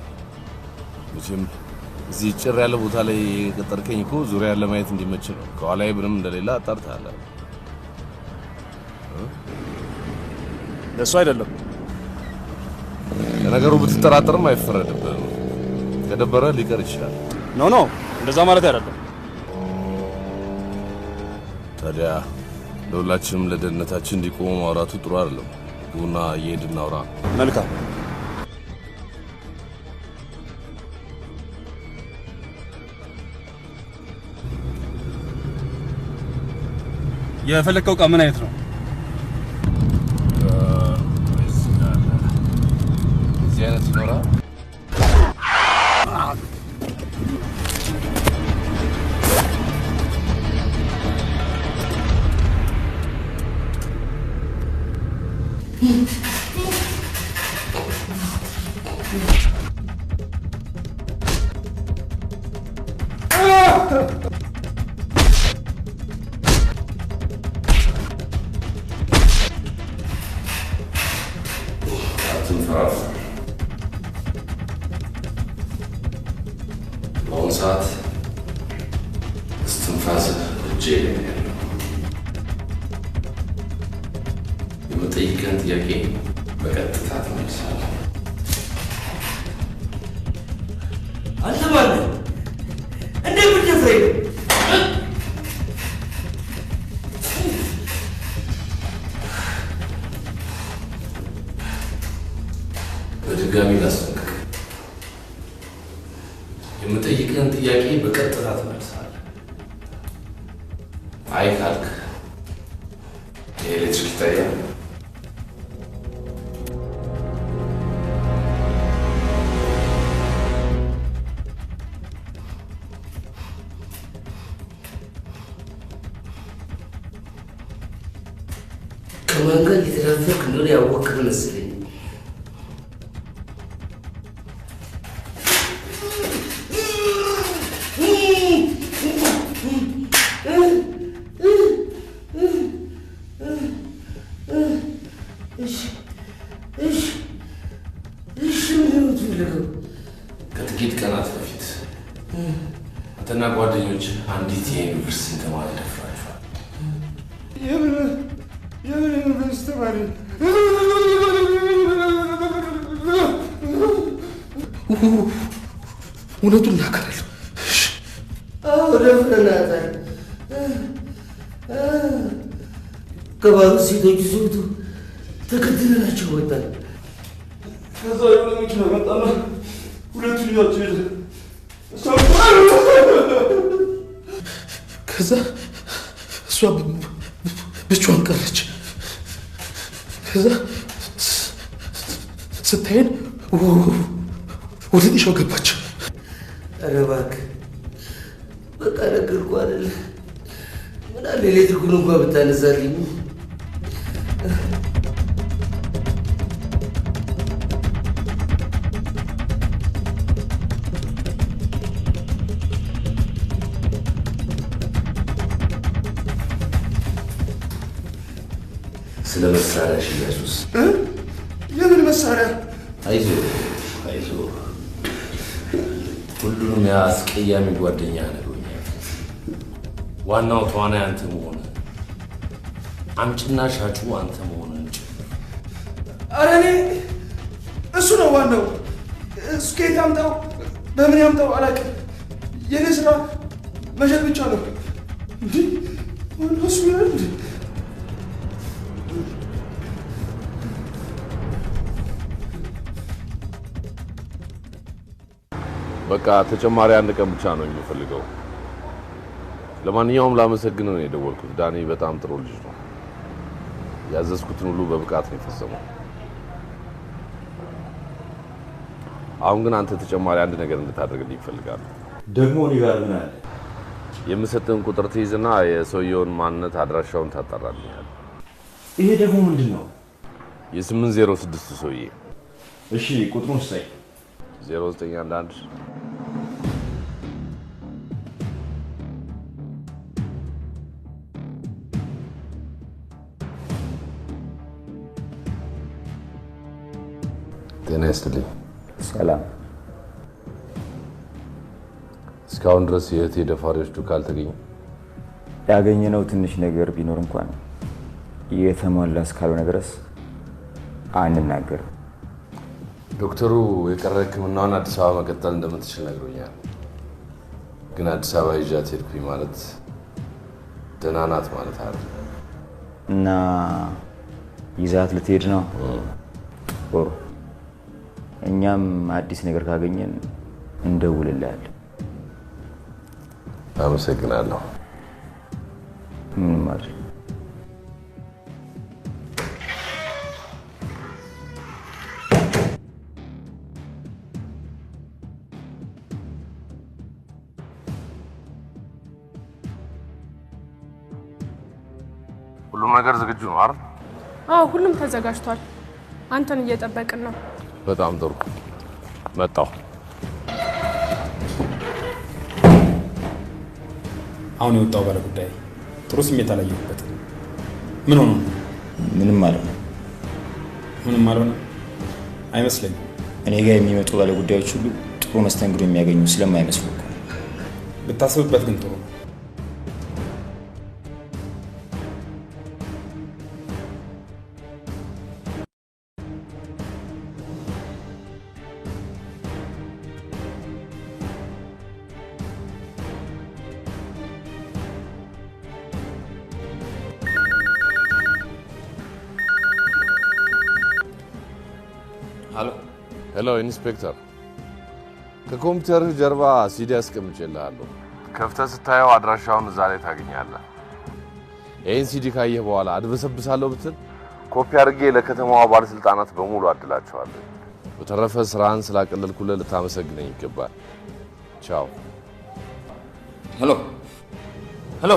መቼም እዚህ ጭር ያለ ቦታ ላይ የቀጠርከኝ እኮ ዙሪያ ለማየት እንዲመች ነው። ከኋላዬ ምንም እንደሌላ አጣርተሃል። ለሱ አይደለም። ለነገሩ ብትጠራጠርም አይፈረድብህም። ከደበረ ሊቀር ይችላል። ኖ እንደዛ ማለት አይደለም። ታዲያ ለሁላችንም ለደህንነታችን እንዲቆሙ ማውራቱ ጥሩ አይደለም። ግቡና እየሄድን እናውራ። መልካም። የፈለከው ዕቃ ምን አይነት ነው? እዚህ አይነት ይኖራል። በአሁኑ ሰዓት እስትንፋስህ እጄ ላይ ነው ያለው። የምጠይቅህን ጥያቄ በቀጥታ ትመልሳለህ። አንተ ማነህ? እንዴት ብትደፍረኝ ነው? በድጋሚ ላስጠንቅቅ፣ የምጠይቅህን ጥያቄ በቀጥታ ትመልሳለህ። አይ ካልክ የኤሌክትሪክ ይታያል። ከመንገድ የተዳፈርክ እንደሆነ ያወቅህ መሰለኝ። ከጥቂት ቀናት በፊት አንተና ጓደኞች አንዲት የዩኒቨርሲቲ ተማሪ ደፍራችኋል። የምን ዩኒቨርሲቲ ተማሪ? እውነቱን እናገራለሁ። አዎ ደፍረናታል። ከባሉ ሴቶች ሲወጡ ተከትለናቸው ወጣን። ከዛ የሆነ መኪና መጣና ሁለቱ ልጆች ሄደ። ከዛ እሷ ብቻዋን ቀረች። ከዛ ስታየን ወደ ጢሻው ገባች። ኧረ እባክህ በቃ ነገርኩህ አይደለ? ምን አለ ኤሌክትሪኩን እንኳን ብታነሳልኝ። ስለ መሳሪያ ሽያጩስ? የምን መሳሪያ? አይዞህ አይዞህ፣ ሁሉንም ያ አስቀያሚ ጓደኛ ነግሮኛል። ዋናው ተዋናይ አንተ መሆን፣ አምጭና ሻጩ አንተ መሆንን ጭምር። ኧረ እኔ እሱ ነው ዋናው። እሱ ከየት ያምጣው በምን ያምጣው አላውቅም። የኔ ስራ መሸጥ ብቻ ነው። እንዲህ በቃ ተጨማሪ አንድ ቀን ብቻ ነው የሚፈልገው። ለማንኛውም ላመሰግን ነው የደወልኩት። ዳኒ በጣም ጥሩ ልጅ ነው። ያዘዝኩትን ሁሉ በብቃት ነው የፈጸመው። አሁን ግን አንተ ተጨማሪ አንድ ነገር እንድታደርግልኝ እፈልጋለሁ። ደግሞ እኔ ጋር ምን አለ? የምሰጥህን ቁጥር ትይዝና የሰውየውን ማንነት አድራሻውን ታጣራልኛለህ። ይሄ ደግሞ ምንድን ነው? የ806 ሰውዬ። እሺ ቁጥሩን ስጠኝ። 0911 ጤና ይስጥልኝ። ሰላም። እስካሁን ድረስ የእህቴ ደፋሪዎች ዱካ አልተገኘም። ያገኘነው ትንሽ ነገር ቢኖር እንኳን የተሟላ እስካልሆነ ድረስ አንናገርም። ዶክተሩ የቀረ ሕክምናውን አዲስ አበባ መቀጠል እንደምትችል ነግሮኛል። ግን አዲስ አበባ ይዣት ሄድኩኝ ማለት ደህና ናት ማለት አይደለም። እና ይዛት ልትሄድ ነው? ጥሩ። እኛም አዲስ ነገር ካገኘን እንደውልልሃለን። አመሰግናለሁ። ምንም አይደል። ሁሉም ነገር ዝግጁ ነው አይደል? አዎ፣ ሁሉም ተዘጋጅቷል። አንተን እየጠበቅን ነው። በጣም ጥሩ። መጣሁ። አሁን የወጣው ባለ ጉዳይ ጥሩ ስሜት አላየሁበትም። ምን ሆኖ? ምንም አልሆነ። ምንም አልሆነ አይመስለኝም። እኔ ጋር የሚመጡ ባለ ጉዳዮች ሁሉ ጥሩ መስተንግዶ የሚያገኙ ስለማይመስሉ ብታስብበት ግን ጥሩ ነው። ሄሎ ኢንስፔክተር፣ ከኮምፒውተርህ ጀርባ ሲዲ አስቀምጬልሃለሁ። ከፍተህ ስታየው አድራሻውን እዛ ላይ ታገኛለህ። ይህን ሲዲ ካየህ በኋላ አድበሰብሳለሁ ብትል ኮፒ አድርጌ ለከተማዋ ባለስልጣናት በሙሉ አድላቸዋለሁ። በተረፈ ስራህን ስላቀለልኩልህ ልታመሰግነኝ ይገባል። ቻው። ሄሎ ሄሎ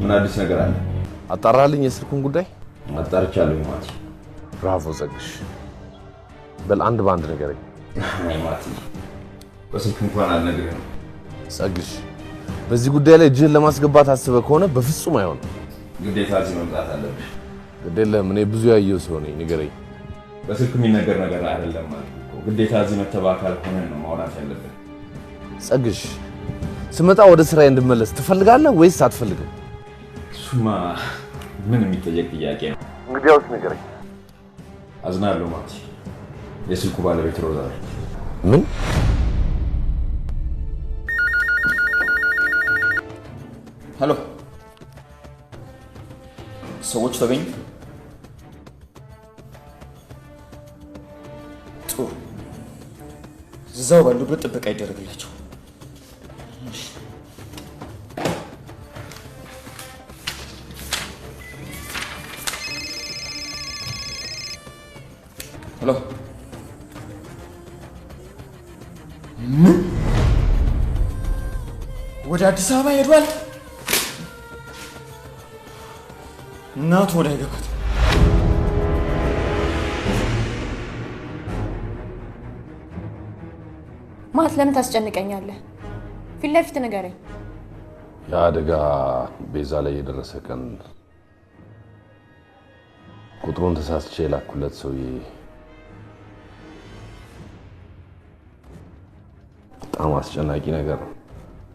ምን አዲስ ነገር አለ? አጣራልኝ የስልኩን ጉዳይ? አጣርቻለሁ ማቲ። ብራቮ ጸግሽ። በል አንድ ባንድ ነገረኝ። አይ ማቲ፣ በስልክ እንኳን አልነግርህም። ጸግሽ፣ በዚህ ጉዳይ ላይ እጅህን ለማስገባት አስበህ ከሆነ በፍጹም አይሆንም። ግዴታ እዚህ መምጣት አለብህ። ግድ የለህም፣ እኔ ብዙ ያየው ሰው ነኝ። ንገረኝ። በስልክ የሚነገር ነገር አይደለም ማለት እኮ። ግዴታ እዚህ መተህ በአካል ሆነህ ነው ማውራት ያለብህ። ጸግሽ፣ ስመጣ ወደ ስራዬ እንድመለስ ትፈልጋለህ ወይስ አትፈልግም? እሱማ ምን የሚጠየቅ ጥያቄ ነው? እንግዲያውስ ንገረኝ። አዝናለሁ ማቲ። የስልኩ ባለቤት ሮዛ ነች። ምን? ሄሎ፣ ሰዎች ተገኙ? ጥሩ፣ እዛው ባሉበት ጥበቃ ይደረግላቸው። ሄሎ፣ ምን? ወደ አዲስ አበባ ሄዷል? እናቱ ወደ አይገባት። ማት ለምን ታስጨንቀኛለህ? ፊት ለፊት ንገረኝ። የአደጋ ቤዛ ላይ የደረሰ ቀን ቁጥሩን ተሳስቼ የላኩለት ሰውዬ በጣም አስጨናቂ ነገር ነው።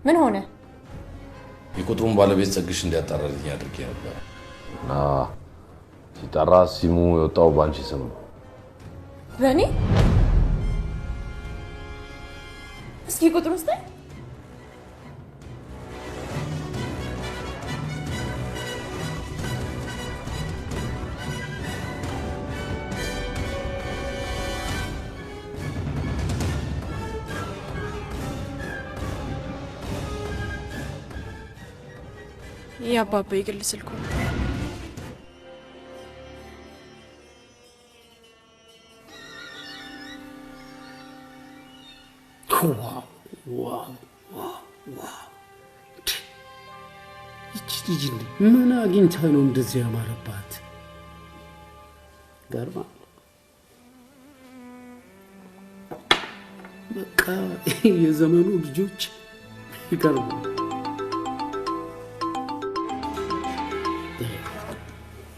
ምን ሆነ? የቁጥሩን ባለቤት ጸግሽ እንዲያጣራልኝ አድርጌ ነበር እና ሲጣራ ሲሙ የወጣው ባንቺ ስም ነው። በእኔ? እስኪ ቁጥሩን ስጠኝ። የአባባ የግል ስልኩ ነው። ይቺ ልጅ ምን አግኝታ ነው እንደዚህ ያማረባት? ገርማ በቃ የዘመኑ ልጆች ይገርማል።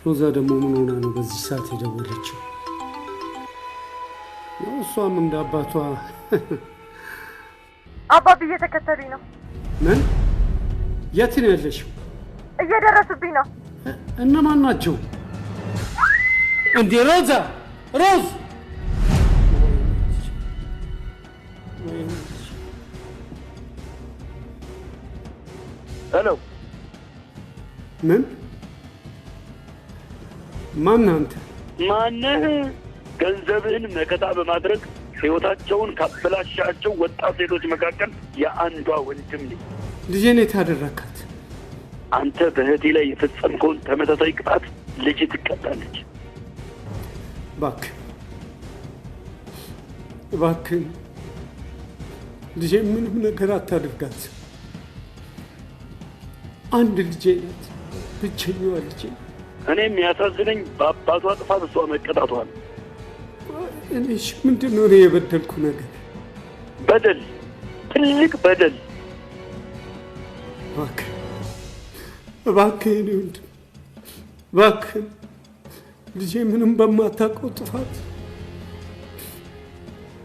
ሮዛ ደግሞ ምን ሆና ነው በዚህ ሰዓት የደወለችው? እሷም እንደ አባቷ አባብ እየተከተሉኝ ነው። ምን? የት ነው ያለሽው? እየደረሱብኝ ነው። እነማን ናቸው? እንዴ ሮዛ! ሮዝ! ሄሎ። ምን? ማን አንተ? ማነህ? ገንዘብህን መከታ በማድረግ ህይወታቸውን ካበላሻቸው ወጣት ሴቶች መካከል የአንዷ ወንድም ነኝ። ልጄን የት አደረካት? አንተ በእህቴ ላይ የፈጸምከውን ተመሳሳይ ቅጣት ልጅ ትቀጣለች። እባክህ እባክህ ልጄ ምንም ነገር አታድርጋት። አንድ ልጄ ናት፣ ብቸኛዋ ልጄ። እኔም ያሳዝነኝ በአባቷ ጥፋት እሷ መቀጣቷ ነው። እኔሽ ምንድን ነው የበደልኩ ነገር? በደል፣ ትልቅ በደል። እባክህ እባክህ እኔ ወንድም እባክህ ልጄ ምንም በማታውቀው ጥፋት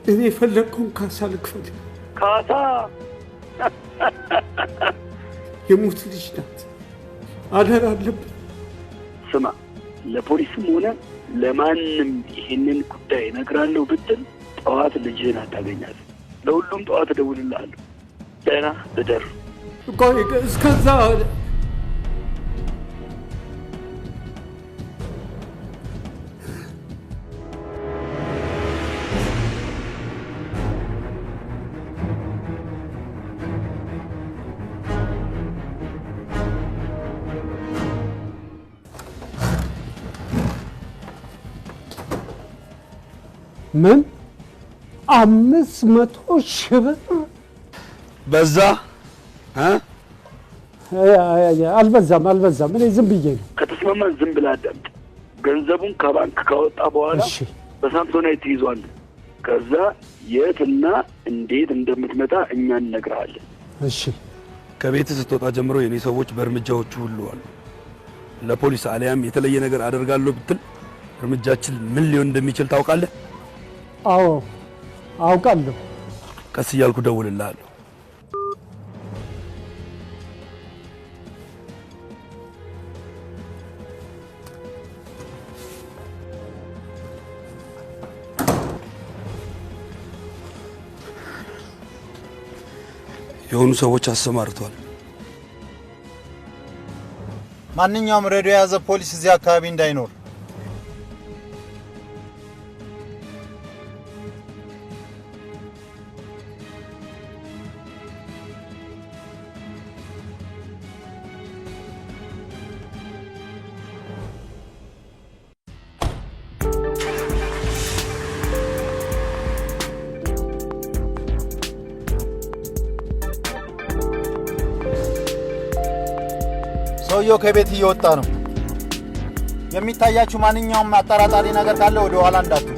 እኔ የፈለግኩን ካሳ ልክፈል። ካሳ? የሞት ልጅ ናት፣ አደራ አለብን። ስማ፣ ለፖሊስም ሆነ ለማንም ይህንን ጉዳይ እነግራለሁ ብትል ጠዋት ልጅህን አታገኛት። ለሁሉም ጠዋት እደውልልሃለሁ። ደህና እደር። ቆይ እስከዛ ምን 500,000 ብር በዛ? አልበዛም። እኔ ዝም ብዬ ነው። ከተስማማን ዝም ብለህ አዳምጥ። ገንዘቡን ከባንክ ካወጣ በኋላ በሳምሶናይት ትይዟለህ። ከዛ የትና እንዴት እንደምትመጣ እኛ እንነግርሃለን። እሺ። ከቤት ስትወጣ ጀምሮ የኔ ሰዎች በእርምጃዎቹ ሁሉ አሉ። ለፖሊስ አሊያም የተለየ ነገር አደርጋለሁ ብትል እርምጃችን ምን ሊሆን እንደሚችል ታውቃለህ? አዎ አውቃለሁ። ቀስ እያልኩ ደውልልሃለሁ። የሆኑ ሰዎች አሰማርቷል። ማንኛውም ሬዲዮ የያዘ ፖሊስ እዚህ አካባቢ እንዳይኖር። ሰውየው ከቤት እየወጣ ነው። የሚታያችሁ ማንኛውም አጠራጣሪ ነገር ካለ ወደ ኋላ እንዳትሉ።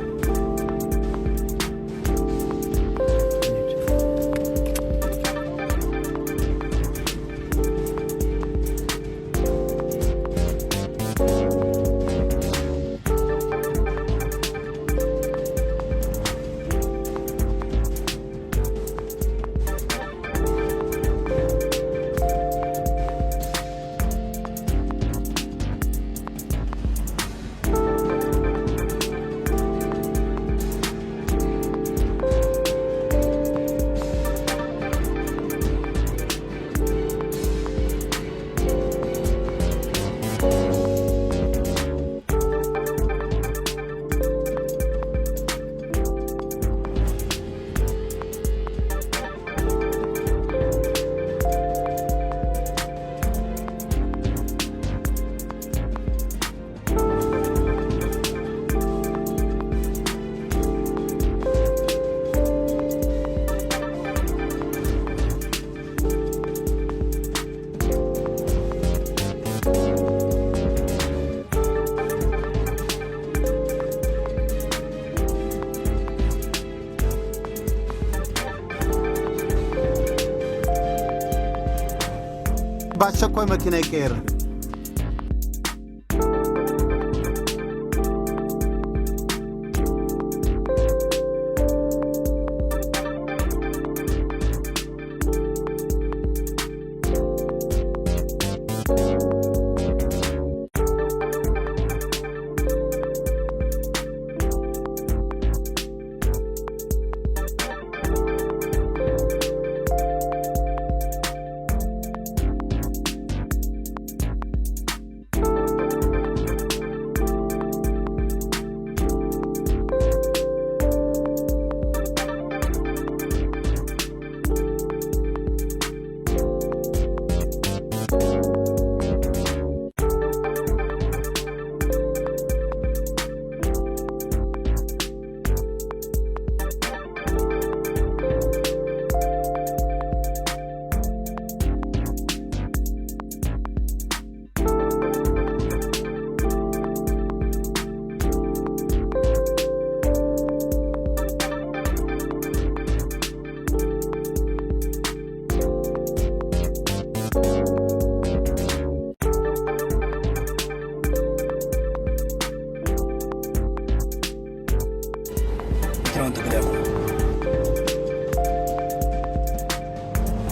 በአስቸኳይ መኪና ይቀየር።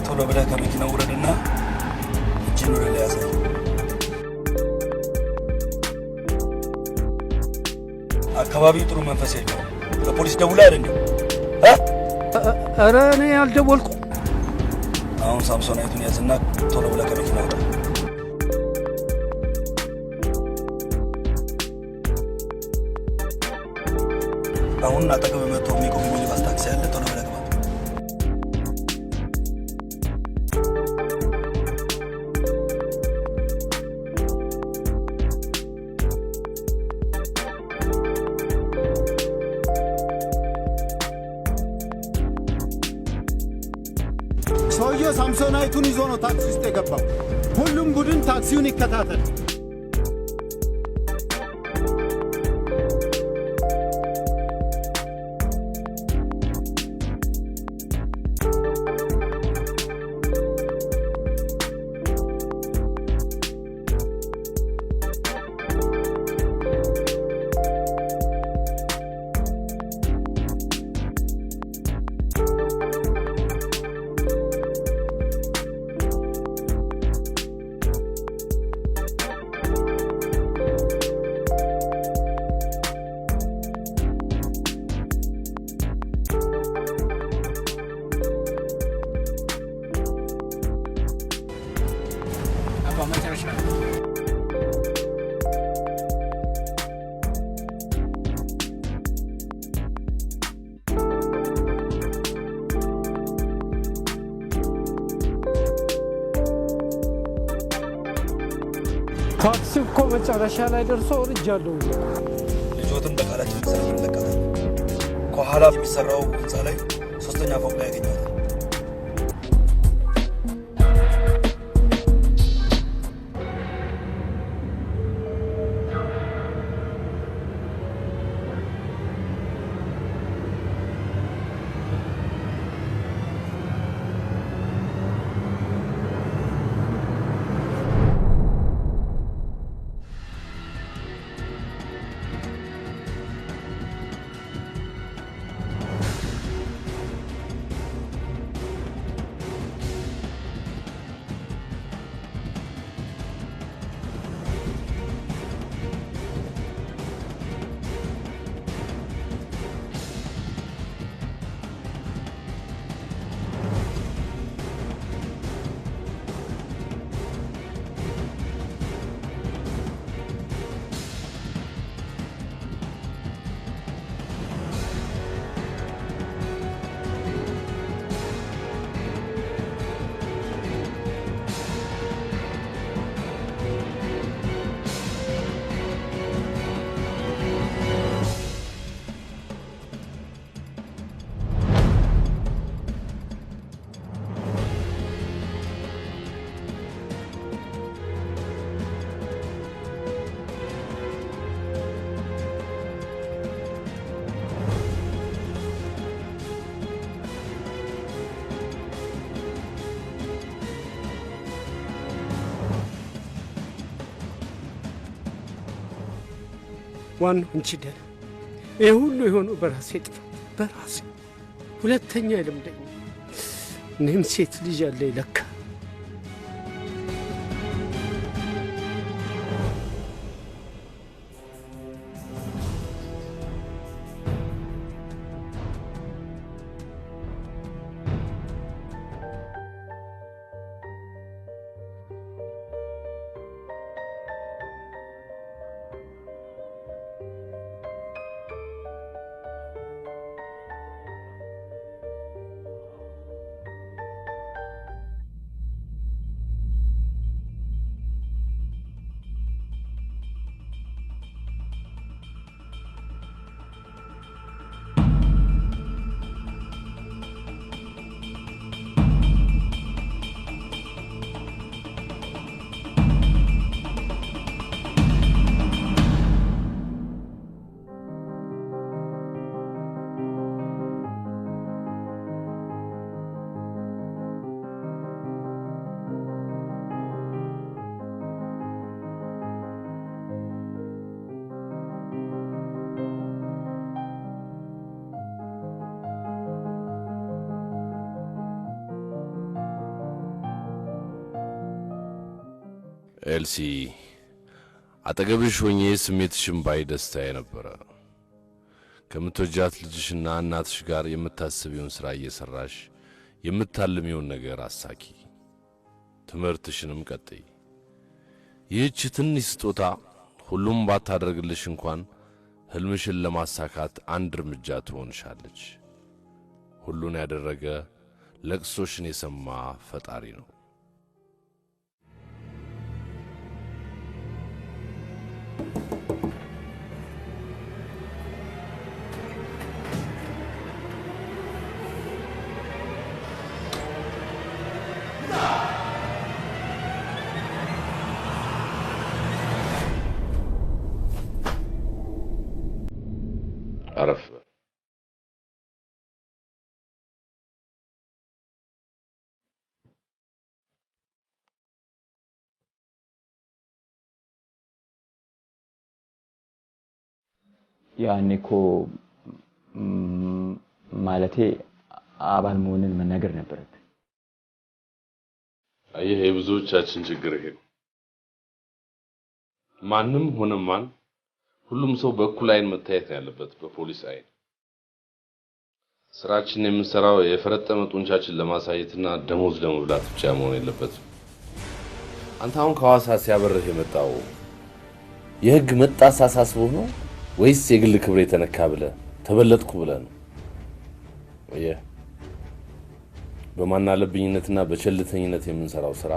ቶሎ ብለህ ከመኪናው ውረድና እጅን ወደ ላይ ያዘኝ። አካባቢው ጥሩ መንፈስ የለውም። ለፖሊስ ደውለህ አይደል? ኧረ እኔ አልደወልኩም። አሁን ሳምሶናይቱን ያዝና ቶሎ ብለህ ከመኪናው ውጣ። አሁን አጠገብ መጥቶ የሚቆም ሚኒባስ ታክሲ አለ። ቶሎ ብለህ ግባ። ሰውዬው ሳምሶናይቱን ይዞ ነው ታክሲ ውስጥ የገባው። ሁሉም ቡድን ታክሲውን ይከታተል። ታክሲ እኮ መጨረሻ ላይ ደርሶ ወርጃለሁ። ልጆትን በቃላችን መሰረት እንለቃታለን። ከኋላ የሚሰራው ህንፃ ላይ 3ኛ ፎቅ ላይ ያገኘዋል። ዋናው አንቺ ደህና። ይሄ ሁሉ የሆነው በራሴ ጥፋት በራሴ። ሁለተኛ አይለምደኝ። እኔም ሴት ልጅ አለኝ ለካ። ኤልሲ አጠገብሽ ሆኜ ስሜትሽን ባይ ደስታዬ ነበረ። ከምትወጃት ልጅሽና እናትሽ ጋር የምታስቢውን ስራ እየሰራሽ የምታልሚውን ነገር አሳኪ፣ ትምህርትሽንም ቀጥይ። ይህች ትንሽ ስጦታ ሁሉም ባታደርግልሽ እንኳን ህልምሽን ለማሳካት አንድ እርምጃ ትሆንሻለች። ሁሉን ያደረገ ለቅሶሽን የሰማ ፈጣሪ ነው። አረፍ ያኔ እኮ ማለቴ አባል መሆንን መናገር ነበረብኝ። ይሄ የብዙዎቻችን ችግር ይሄ ነው። ማንም ሆነ ማን ሁሉም ሰው በእኩል አይን መታየት ያለበት፣ በፖሊስ አይን። ስራችን የምንሰራው የፈረጠመ ጡንቻችን ለማሳየትና ደሞዝ ለመብላት ብቻ መሆን የለበትም። አንተ አሁን ከሐዋሳ ሲያበርህ የመጣው የህግ መጣስ አሳስቦህ ነው ወይስ የግል ክብር የተነካ ብለህ ተበለጥኩ ብለህ ነው? በማናለብኝነትና በቸልተኝነት የምንሰራው ስራ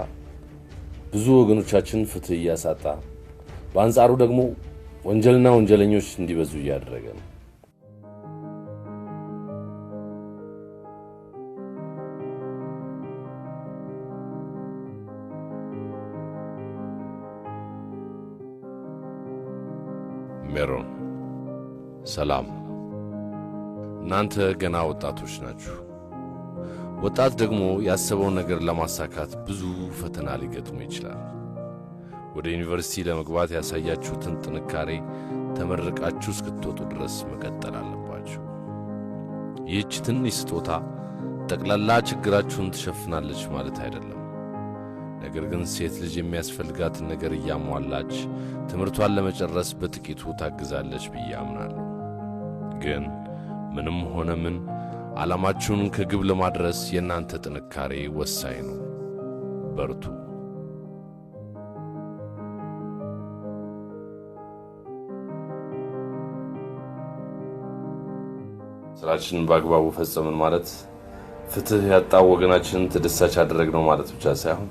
ብዙ ወገኖቻችን ፍትህ እያሳጣ፣ በአንጻሩ ደግሞ ወንጀልና ወንጀለኞች እንዲበዙ እያደረገ ነው። ሜሮን፣ ሰላም። እናንተ ገና ወጣቶች ናችሁ። ወጣት ደግሞ ያሰበውን ነገር ለማሳካት ብዙ ፈተና ሊገጥሙ ይችላል። ወደ ዩኒቨርሲቲ ለመግባት ያሳያችሁትን ጥንካሬ ተመርቃችሁ እስክትወጡ ድረስ መቀጠል አለባችሁ። ይህች ትንሽ ስጦታ ጠቅላላ ችግራችሁን ትሸፍናለች ማለት አይደለም። ነገር ግን ሴት ልጅ የሚያስፈልጋትን ነገር እያሟላች ትምህርቷን ለመጨረስ በጥቂቱ ታግዛለች ብዬ አምናለሁ። ግን ምንም ሆነ ምን ዓላማችሁን ከግብ ለማድረስ የእናንተ ጥንካሬ ወሳኝ ነው። በርቱ። ስራችንን በአግባቡ ፈጸምን ማለት ፍትህ ያጣው ወገናችንን ተደሳች አደረግነው ማለት ብቻ ሳይሆን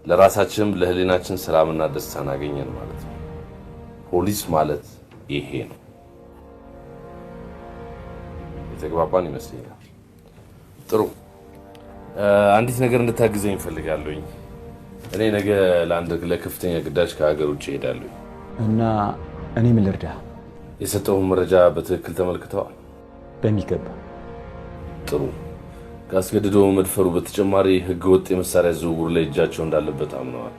ለራሳችንም ለህሊናችን ሰላምና ደስታን አገኘን ማለት ነው። ፖሊስ ማለት ይሄ ነው። የተግባባን ይመስለኛል። ጥሩ። አንዲት ነገር እንድታግዘኝ እፈልጋለሁኝ። እኔ ነገ ለከፍተኛ ግዳጅ ከሀገር ውጭ እሄዳለሁ እና እኔ ምን ልርዳ? የሰጠውን መረጃ በትክክል ተመልክተዋል? በሚገባ። ጥሩ። ከአስገድዶ መድፈሩ በተጨማሪ ህገወጥ የመሳሪያ ዝውውር ላይ እጃቸው እንዳለበት አምነዋል?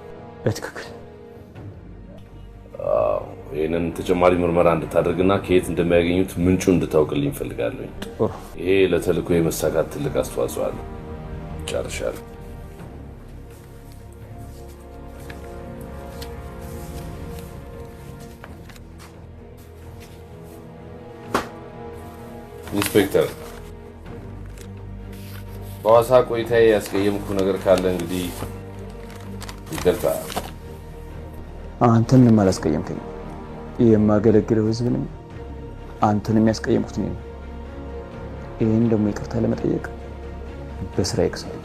በትክክል። ይሄንን ተጨማሪ ምርመራ እንድታደርግና ከየት እንደሚያገኙት ምንጩ እንድታውቅልኝ ፈልጋለሁ። ይሄ ለተልእኮ የመሳካት ትልቅ አስተዋጽኦ አለው። ጨርሻለሁ። ኢንስፔክተር በዋሳ ቆይታዬ ያስቀየምኩ ነገር ካለ እንግዲህ ይቅርታ። አንተን ምንም አላስቀየምከኝም። የማገለግለው ህዝብንም አንተንም ያስቀየምኩት እኔ ነው። ይህን ደግሞ ይቅርታ ለመጠየቅ በስራ ይክሳል።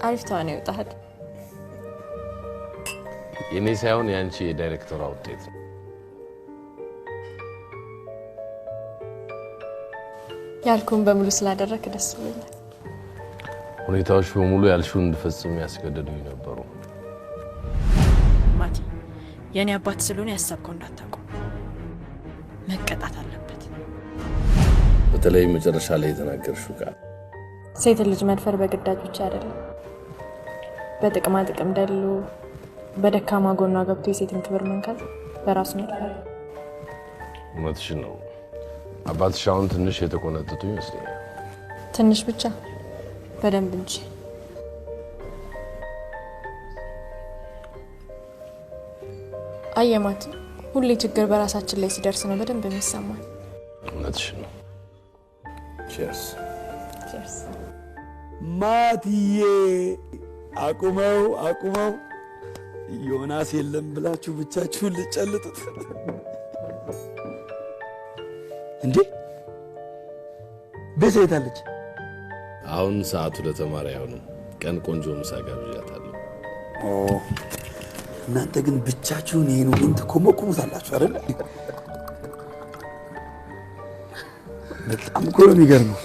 አሪፍ ተዋናይ ወጣህ። የኔ ሳይሆን ያንቺ የዳይሬክተሯ ውጤት ነው። ያልኩን በሙሉ ስላደረክ ደስ ብሎኛል። ሁኔታዎች በሙሉ ያልሽውን እንድፈጽም ያስገደዱኝ ነበሩ። ማቲ የኔ አባት ስለሆነ ያሰብከው እንዳታውቀው መቀጣት አለበት። በተለይ መጨረሻ ላይ የተናገርሽው ቃል ሴት ልጅ መድፈር በግዳጅ ብቻ አይደለም፣ በጥቅማ ጥቅም ደሎ በደካማ ጎኗ ገብቶ የሴትን ክብር መንካት በራሱ መድፈር። እውነትሽን ነው። አባትሽ አሁን ትንሽ የተቆነጠጡ ይመስለኛል። ትንሽ ብቻ በደንብ እንጂ። አየማት ሁሌ ችግር በራሳችን ላይ ሲደርስ ነው በደንብ የሚሰማን። እውነትሽን ነው። ቺርስ ቺርስ። ማትዬ አቁመው አቁመው፣ ዮናስ የለም ብላችሁ ብቻችሁን ልጨልጡት እንዴ? ቤዛ የት አለች? አሁን ሰዓቱ ለተማሪ አይሆንም። ቀን ቆንጆ ምሳ ጋብዣታለሁ። እናንተ ግን ብቻችሁን ይሄን ሁሉ ትኮመኩሙታላችሁ አይደል? በጣም እኮ ነው የሚገርመው።